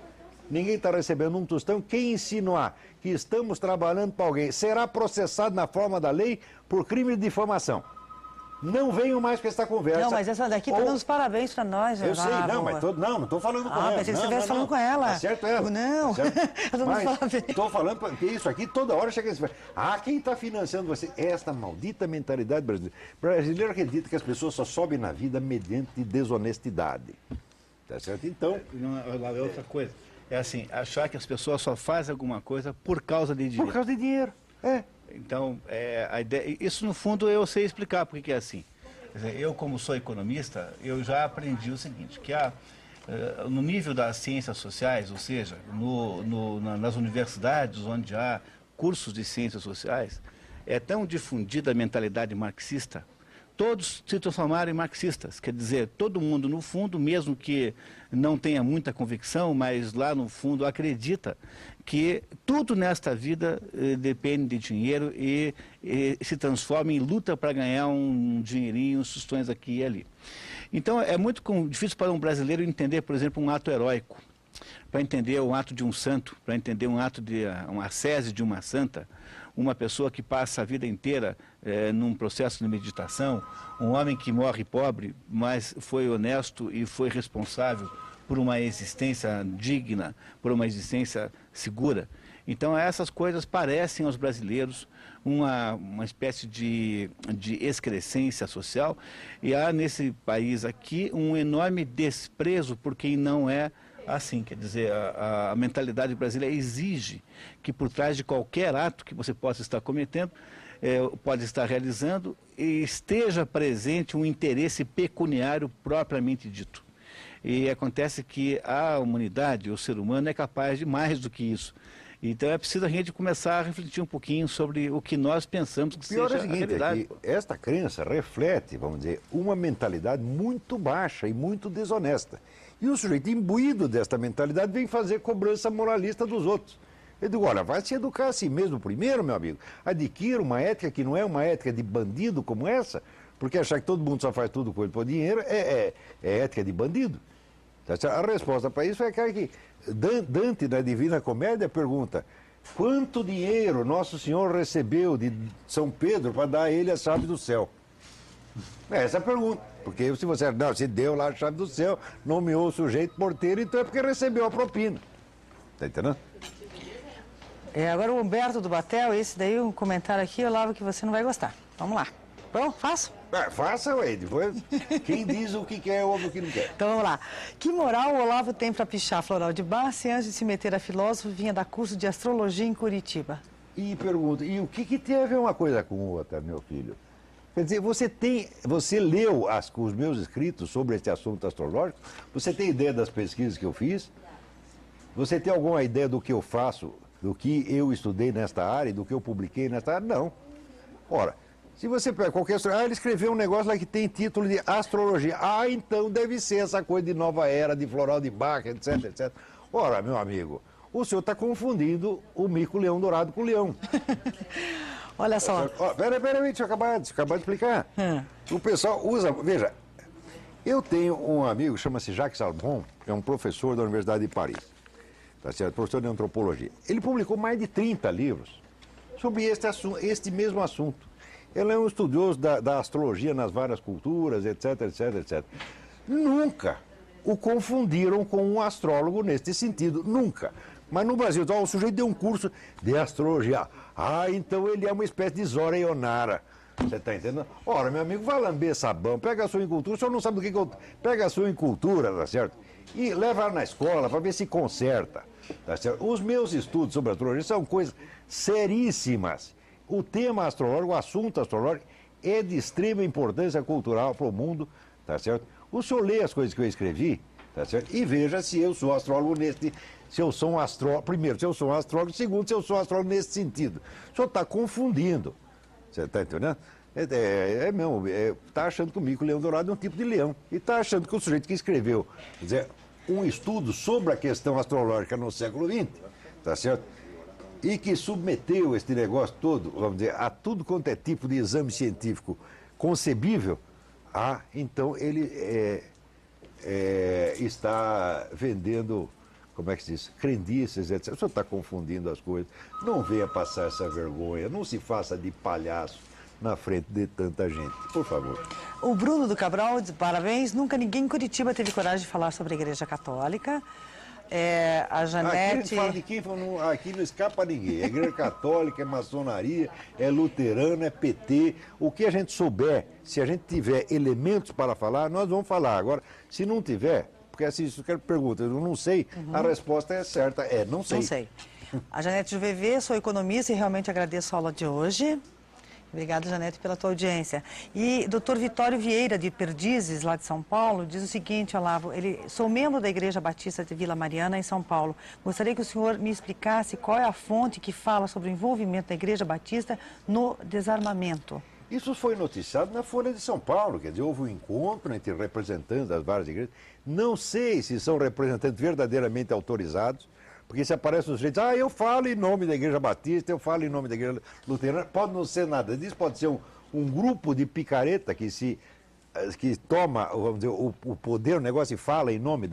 Ninguém está recebendo um tostão. Quem insinuar que estamos trabalhando para alguém será processado na forma da lei por crime de difamação. Não venham mais com essa conversa. Não, mas essa daqui está dando os parabéns para nós. Eu sei, não, mas não estou falando com ela. Pensei que você estivesse falando com ela. Tá certo ela. Não, tá mas estou falando porque isso aqui toda hora chega assim. Quem está financiando você? Esta maldita mentalidade brasileira. O brasileiro acredita que as pessoas só sobem na vida mediante desonestidade. Tá certo? Então... É outra coisa. É assim, achar que as pessoas só fazem alguma coisa por causa de dinheiro. Por causa de dinheiro, Então, a ideia, isso no fundo eu sei explicar porque que é assim. Quer dizer, eu como sou economista, eu já aprendi o seguinte, que no nível das ciências sociais, ou seja, nas universidades onde há cursos de ciências sociais, é tão difundida a mentalidade marxista, todos se transformaram em marxistas. Quer dizer, todo mundo, no fundo, mesmo que não tenha muita convicção, mas lá no fundo acredita que tudo nesta vida depende de dinheiro e se transforma em luta para ganhar um dinheirinho, uns tostões aqui e ali. Então, é muito difícil para um brasileiro entender, por exemplo, um ato heróico, para entender um ato de um santo, para entender um ato de uma ascese de uma santa, uma pessoa que passa a vida inteira num processo de meditação, um homem que morre pobre, mas foi honesto e foi responsável por uma existência digna, por uma existência segura. Então, essas coisas parecem aos brasileiros uma espécie de excrescência social, e há nesse país aqui um enorme desprezo por quem não é assim. Quer dizer, a mentalidade brasileira exige que por trás de qualquer ato que você possa estar cometendo, pode estar realizando, esteja presente um interesse pecuniário propriamente dito. E acontece que a humanidade, o ser humano, é capaz de mais do que isso. Então é preciso a gente começar a refletir um pouquinho sobre o que nós pensamos que seja a realidade. Que esta crença reflete, vamos dizer, uma mentalidade muito baixa e muito desonesta. E o sujeito imbuído desta mentalidade vem fazer cobrança moralista dos outros. Eu digo, olha, vai se educar a si mesmo primeiro, meu amigo. Adquira uma ética que não é uma ética de bandido como essa, porque achar que todo mundo só faz tudo com ele por dinheiro é ética de bandido. A resposta para isso é aquela que Dante, na Divina Comédia, pergunta: quanto dinheiro Nosso Senhor recebeu de São Pedro para dar a ele a chave do céu? Essa é a pergunta. Porque se você não, se deu lá a chave do céu, nomeou o sujeito porteiro, então é porque recebeu a propina. Está entendendo? Agora o Humberto do Batel, esse daí, um comentário aqui, Olavo, que você não vai gostar. Vamos lá. Bom, faço? Faça, ué. Depois, quem diz o que quer ouve o que não quer. Então vamos lá. Que moral o Olavo tem para pichar Floral de Bar se antes de se meter a filósofo vinha dar curso de astrologia em Curitiba? E pergunta, e o que tem a ver uma coisa com outra, meu filho? Quer dizer, você leu os meus escritos sobre esse assunto astrológico? Você tem ideia das pesquisas que eu fiz? Você tem alguma ideia do que eu faço, do que eu estudei nesta área, do que eu publiquei nesta área? Não. Ora, se você pega qualquer... ele escreveu um negócio lá que tem título de astrologia. Então deve ser essa coisa de nova era, de Floral de Bach, etc, etc. Ora, meu amigo, o senhor está confundindo o mico-leão dourado com o leão. Olha só. Peraí, deixa eu acabar de explicar. O pessoal usa... Veja, eu tenho um amigo, chama-se Jacques Salmon, é um professor da Universidade de Paris. Tá certo? Professor de antropologia. Ele publicou mais de 30 livros sobre este mesmo assunto. Ele é um estudioso da astrologia nas várias culturas, etc, etc, etc. Nunca o confundiram com um astrólogo neste sentido, nunca. Mas no Brasil, então, o sujeito deu um curso de astrologia. Ah, então ele é uma espécie de Zora Ionara. Você está entendendo? Ora, meu amigo, vai lamber sabão, pega a sua incultura, o senhor não sabe do que eu... Pega a sua incultura, tá certo? E leva ela na escola para ver se conserta, tá certo? Os meus estudos sobre astrologia são coisas seríssimas. O tema astrológico, o assunto astrológico é de extrema importância cultural para o mundo, tá certo? O senhor lê as coisas que eu escrevi, tá certo? E veja se eu sou astrólogo nesse... Se eu sou um astrólogo... Primeiro, se eu sou um astrólogo. Segundo, se eu sou um astrólogo nesse sentido. O senhor está confundindo. Você está entendendo? É mesmo, está achando que o mico leão dourado é um tipo de leão. E está achando que o sujeito que escreveu, quer dizer, um estudo sobre a questão astrológica no século XX, tá certo? E que submeteu este negócio todo, vamos dizer, a tudo quanto é tipo de exame científico concebível, então ele está vendendo, como é que se diz, crendices, etc. O senhor está confundindo as coisas. Não venha passar essa vergonha, não se faça de palhaço na frente de tanta gente, por favor. O Bruno do Cabral diz parabéns. Nunca ninguém em Curitiba teve coragem de falar sobre a Igreja Católica. A Janete... Aqui a gente fala de quem? Aqui não escapa ninguém. É Igreja Católica, é maçonaria, é luterano, é PT. O que a gente souber, se a gente tiver elementos para falar, nós vamos falar. Agora, se não tiver, porque assim, se você pergunta, eu não sei, a resposta é certa, não sei. Não sei. A Janete do VV, sou economista e realmente agradeço a aula de hoje. Obrigada, Janete, pela tua audiência. E Dr. Vitório Vieira, de Perdizes, lá de São Paulo, diz o seguinte, Olavo, sou membro da Igreja Batista de Vila Mariana, em São Paulo. Gostaria que o senhor me explicasse qual é a fonte que fala sobre o envolvimento da Igreja Batista no desarmamento. Isso foi noticiado na Folha de São Paulo, quer dizer, houve um encontro entre representantes das várias igrejas. Não sei se são representantes verdadeiramente autorizados, porque se aparece um sujeito, eu falo em nome da Igreja Batista, eu falo em nome da Igreja Luterana, pode não ser nada disso, pode ser um grupo de picareta que toma, vamos dizer, o poder, o negócio e fala em nome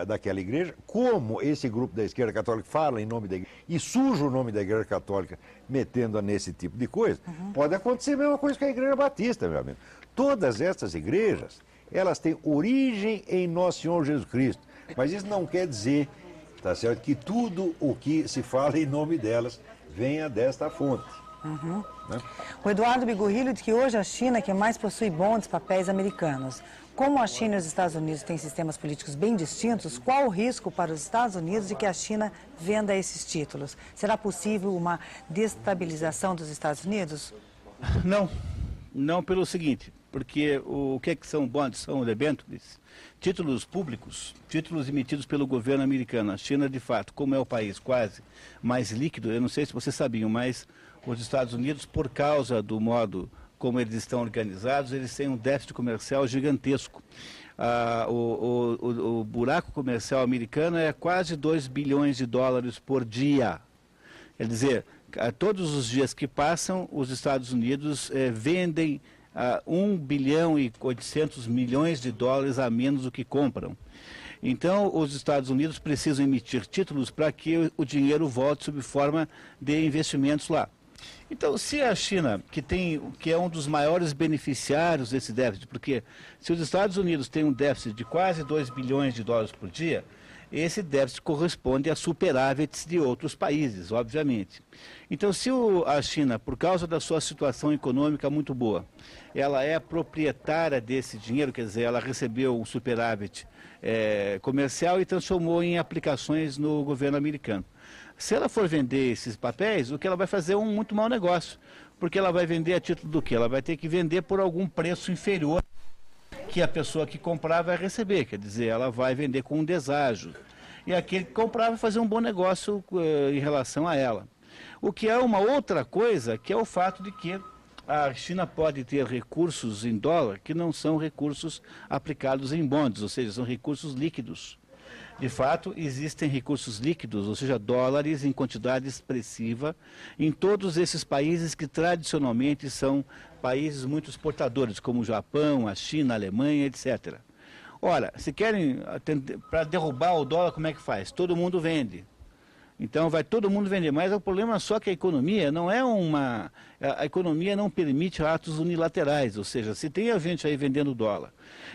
daquela igreja, como esse grupo da esquerda católica fala em nome da igreja e suja o nome da Igreja Católica metendo-a nesse tipo de coisa, pode acontecer a mesma coisa com a Igreja Batista, meu amigo. Todas essas igrejas, elas têm origem em Nosso Senhor Jesus Cristo, mas isso não quer dizer, tá certo, que tudo o que se fala em nome delas venha desta fonte. Né? O Eduardo Bigorrilho diz que hoje a China que mais possui bondes papéis americanos. Como a China e os Estados Unidos têm sistemas políticos bem distintos, qual o risco para os Estados Unidos de que a China venda esses títulos? Será possível uma destabilização dos Estados Unidos? Não pelo seguinte, porque o que são bonds? São debêntures, títulos públicos, títulos emitidos pelo governo americano. A China, de fato, como é o país quase mais líquido, eu não sei se vocês sabiam, mas os Estados Unidos, por causa do modo como eles estão organizados, eles têm um déficit comercial gigantesco. O buraco comercial americano é quase 2 bilhões de dólares por dia. Quer dizer, todos os dias que passam, os Estados Unidos vendem 1 bilhão e 800 milhões de dólares a menos do que compram. Então, os Estados Unidos precisam emitir títulos para que o dinheiro volte sob forma de investimentos lá. Então, se a China, que é um dos maiores beneficiários desse déficit, porque se os Estados Unidos têm um déficit de quase 2 bilhões de dólares por dia, esse déficit corresponde a superávites de outros países, obviamente. Então, se a China, por causa da sua situação econômica muito boa, ela é proprietária desse dinheiro, quer dizer, ela recebeu um superávit comercial e transformou em aplicações no governo americano. Se ela for vender esses papéis, o que ela vai fazer é um muito mau negócio, porque ela vai vender a título do quê? Ela vai ter que vender por algum preço inferior que a pessoa que comprar vai receber, quer dizer, ela vai vender com um deságio. E aquele que comprar vai fazer um bom negócio em relação a ela. O que é uma outra coisa, que é o fato de que a China pode ter recursos em dólar que não são recursos aplicados em bonds, ou seja, são recursos líquidos. De fato, existem recursos líquidos, ou seja, dólares em quantidade expressiva, em todos esses países que tradicionalmente são países muito exportadores, como o Japão, a China, a Alemanha, etc. Ora, se querem, para derrubar o dólar, como é que faz? Todo mundo vende. Então vai todo mundo vender, mas o problema é só que a economia não é uma... A economia não permite atos unilaterais, ou seja, se tem a gente aí vendendo dólar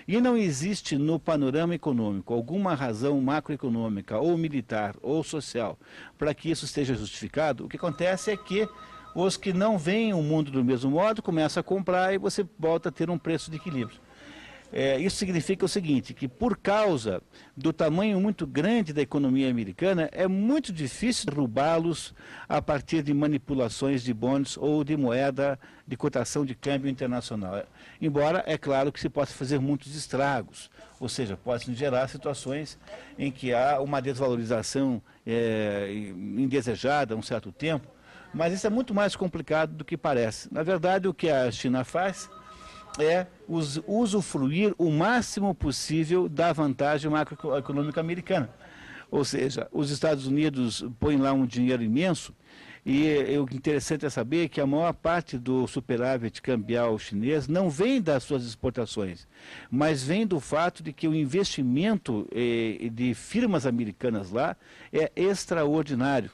e não existe no panorama econômico alguma razão macroeconômica ou militar ou social para que isso esteja justificado, o que acontece é que os que não veem o mundo do mesmo modo começam a comprar e você volta a ter um preço de equilíbrio. Isso significa o seguinte, que por causa do tamanho muito grande da economia americana, é muito difícil derrubá-los a partir de manipulações de bonds ou de moeda de cotação de câmbio internacional. Embora, é claro que se possa fazer muitos estragos, ou seja, pode gerar situações em que há uma desvalorização indesejada há um certo tempo, mas isso é muito mais complicado do que parece. Na verdade, o que a China faz é usufruir o máximo possível da vantagem macroeconômica americana. Ou seja, os Estados Unidos põem lá um dinheiro imenso e o interessante é saber que a maior parte do superávit cambial chinês não vem das suas exportações, mas vem do fato de que o investimento de firmas americanas lá é extraordinário.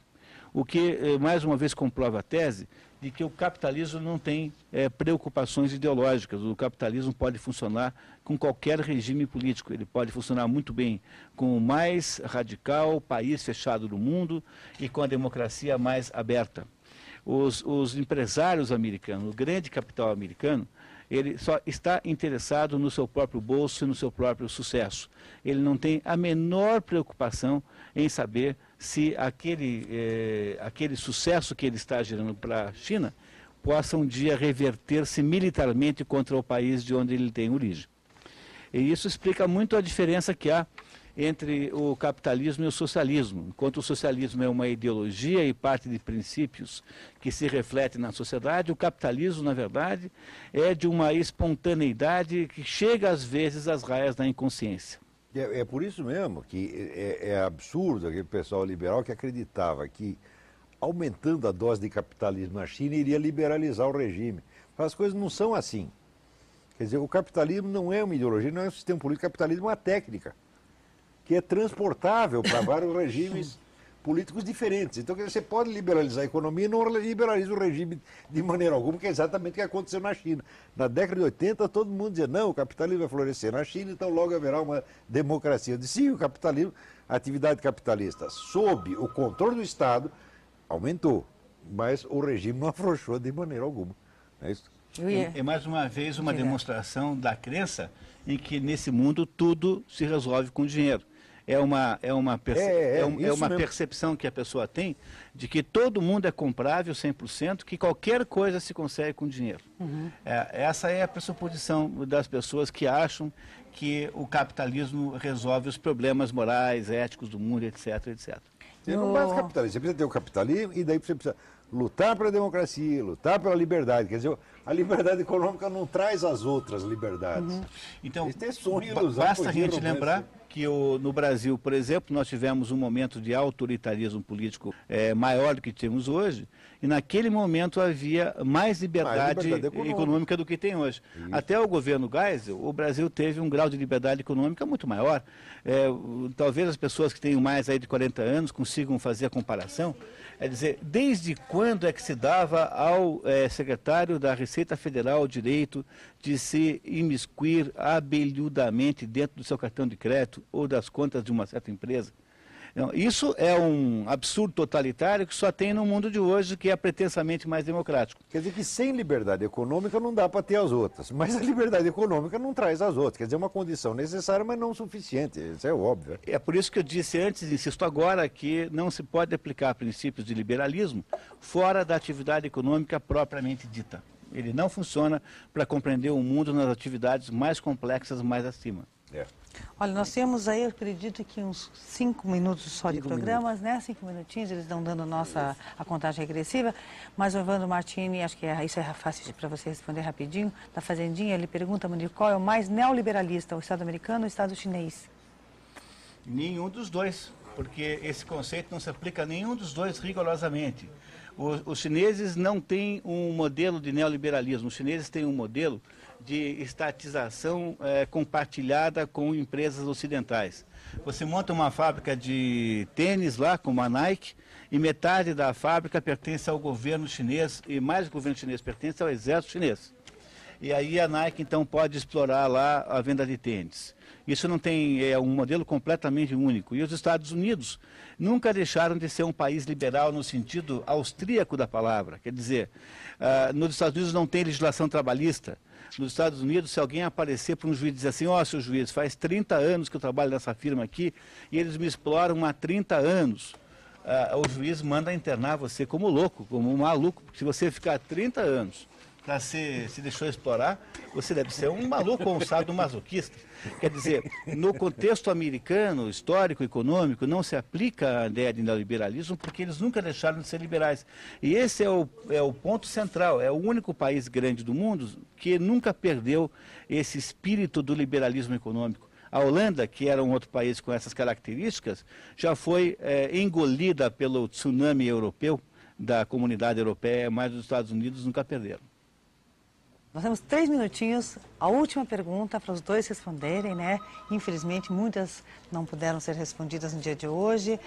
O que, mais uma vez, comprova a tese de que o capitalismo não tem preocupações ideológicas. O capitalismo pode funcionar com qualquer regime político. Ele pode funcionar muito bem com o mais radical país fechado do mundo e com a democracia mais aberta. Os empresários americanos, o grande capital americano, ele só está interessado no seu próprio bolso e no seu próprio sucesso. Ele não tem a menor preocupação em saber se aquele sucesso que ele está gerando para a China possa um dia reverter-se militarmente contra o país de onde ele tem origem. E isso explica muito a diferença que há entre o capitalismo e o socialismo. Enquanto o socialismo é uma ideologia e parte de princípios que se refletem na sociedade, o capitalismo, na verdade, é de uma espontaneidade que chega às vezes às raias da inconsciência. É por isso mesmo que é absurdo aquele pessoal liberal que acreditava que, aumentando a dose de capitalismo na China, iria liberalizar o regime. Mas as coisas não são assim. Quer dizer, o capitalismo não é uma ideologia, não é um sistema político, o capitalismo é uma técnica que é transportável para vários regimes políticos diferentes. Então, quer dizer, você pode liberalizar a economia e não liberaliza o regime de maneira alguma, que é exatamente o que aconteceu na China. Na década de 80, todo mundo dizia, não, o capitalismo vai florescer na China, então logo haverá uma democracia. Eu disse, sim, o capitalismo, a atividade capitalista, sob o controle do Estado, aumentou, mas o regime não afrouxou de maneira alguma. É isso? É mais uma vez uma demonstração da crença em que nesse mundo tudo se resolve com dinheiro. É uma percepção que a pessoa tem de que todo mundo é comprável 100%, que qualquer coisa se consegue com dinheiro. Uhum. Essa é a pressuposição das pessoas que acham que o capitalismo resolve os problemas morais, éticos do mundo, etc, etc. Você não basta capitalismo, você precisa ter o capitalismo e daí você precisa lutar pela democracia, lutar pela liberdade. Quer dizer, a liberdade econômica não traz as outras liberdades. Uhum. Então, ilusão, basta a gente lembrar que no Brasil, por exemplo, nós tivemos um momento de autoritarismo político maior do que temos hoje, e naquele momento havia mais liberdade econômica do que tem hoje. Isso. Até o governo Geisel, o Brasil teve um grau de liberdade econômica muito maior. Talvez as pessoas que tenham mais aí de 40 anos consigam fazer a comparação. É dizer, desde quando é que se dava ao secretário da Receita Federal o direito de se imiscuir abelhudamente dentro do seu cartão de crédito ou das contas de uma certa empresa? Então, isso é um absurdo totalitário que só tem no mundo de hoje, que é pretensamente mais democrático. Quer dizer que sem liberdade econômica não dá para ter as outras, mas a liberdade econômica não traz as outras. Quer dizer, é uma condição necessária, mas não suficiente, isso é óbvio. É por isso que eu disse antes, insisto agora, que não se pode aplicar princípios de liberalismo fora da atividade econômica propriamente dita. Ele não funciona para compreender o mundo nas atividades mais complexas, mais acima. Olha, nós temos aí, eu acredito que uns 5 minutos só de programas, né? 5 minutinhos, eles estão dando a contagem regressiva. Mas o Evandro Martini, acho que isso é fácil para você responder rapidinho, da Fazendinha, ele pergunta, Mandir, qual é o mais neoliberalista, o Estado americano ou o Estado chinês? Nenhum dos dois, porque esse conceito não se aplica a nenhum dos dois rigorosamente. Os chineses não têm um modelo de neoliberalismo, os chineses têm um modelo de estatização compartilhada com empresas ocidentais. Você monta uma fábrica de tênis lá, como a Nike, e metade da fábrica pertence ao governo chinês, e mais do que o governo chinês, pertence ao exército chinês. E aí a Nike, então, pode explorar lá a venda de tênis. Isso não tem, é um modelo completamente único. E os Estados Unidos nunca deixaram de ser um país liberal no sentido austríaco da palavra. Quer dizer, nos Estados Unidos não tem legislação trabalhista. Nos Estados Unidos, se alguém aparecer para um juiz e dizer assim, ó, seu juiz, faz 30 anos que eu trabalho nessa firma aqui e eles me exploram há 30 anos, o juiz manda internar você como louco, como um maluco, porque se você ficar 30 anos para se deixou explorar, você deve ser um maluco ou um sábio masoquista. Quer dizer, no contexto americano, histórico, econômico, não se aplica a ideia de neoliberalismo porque eles nunca deixaram de ser liberais. E esse é o ponto central, é o único país grande do mundo que nunca perdeu esse espírito do liberalismo econômico. A Holanda, que era um outro país com essas características, já foi engolida pelo tsunami europeu da comunidade europeia, mas os Estados Unidos nunca perderam. Nós temos 3 minutinhos, a última pergunta para os dois responderem, né? Infelizmente, muitas não puderam ser respondidas no dia de hoje.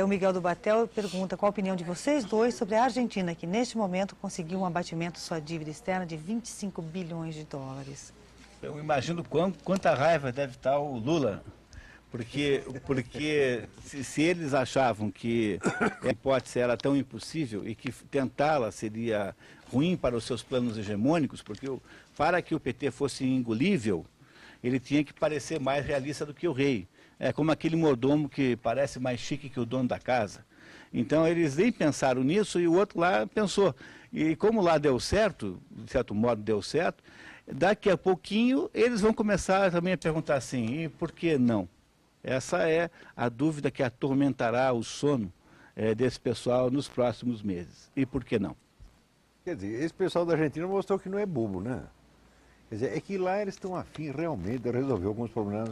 O Miguel do Batel pergunta qual a opinião de vocês dois sobre a Argentina, que neste momento conseguiu um abatimento de sua dívida externa de 25 bilhões de dólares. Eu imagino quanta raiva deve estar o Lula, porque se eles achavam que a hipótese era tão impossível e que tentá-la seria ruim para os seus planos hegemônicos, porque para que o PT fosse engolível, ele tinha que parecer mais realista do que o rei. É como aquele mordomo que parece mais chique que o dono da casa. Então eles nem pensaram nisso e o outro lá pensou. E como lá deu certo, de certo modo deu certo, daqui a pouquinho eles vão começar também a perguntar assim, e por que não? Essa é a dúvida que atormentará o sono desse pessoal nos próximos meses. E por que não? Quer dizer, esse pessoal da Argentina mostrou que não é bobo, né? Quer dizer, é que lá eles estão afim realmente de resolver alguns problemas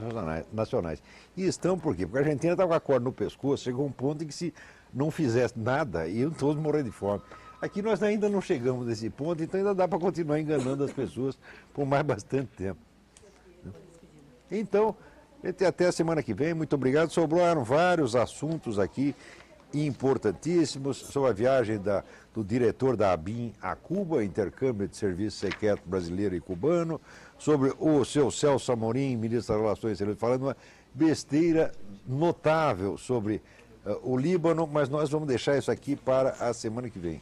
nacionais. E estão por quê? Porque a Argentina está com a corda no pescoço, chegou um ponto em que se não fizesse nada, iam todos morrer de fome. Aqui nós ainda não chegamos nesse ponto, então ainda dá para continuar enganando as pessoas por mais bastante tempo. Então, até a semana que vem, muito obrigado. Sobraram vários assuntos aqui importantíssimos sobre a viagem do diretor da ABIN a Cuba, intercâmbio de serviço secreto brasileiro e cubano, sobre o seu Celso Amorim, ministro das Relações Exteriores, falando uma besteira notável sobre o Líbano, mas nós vamos deixar isso aqui para a semana que vem.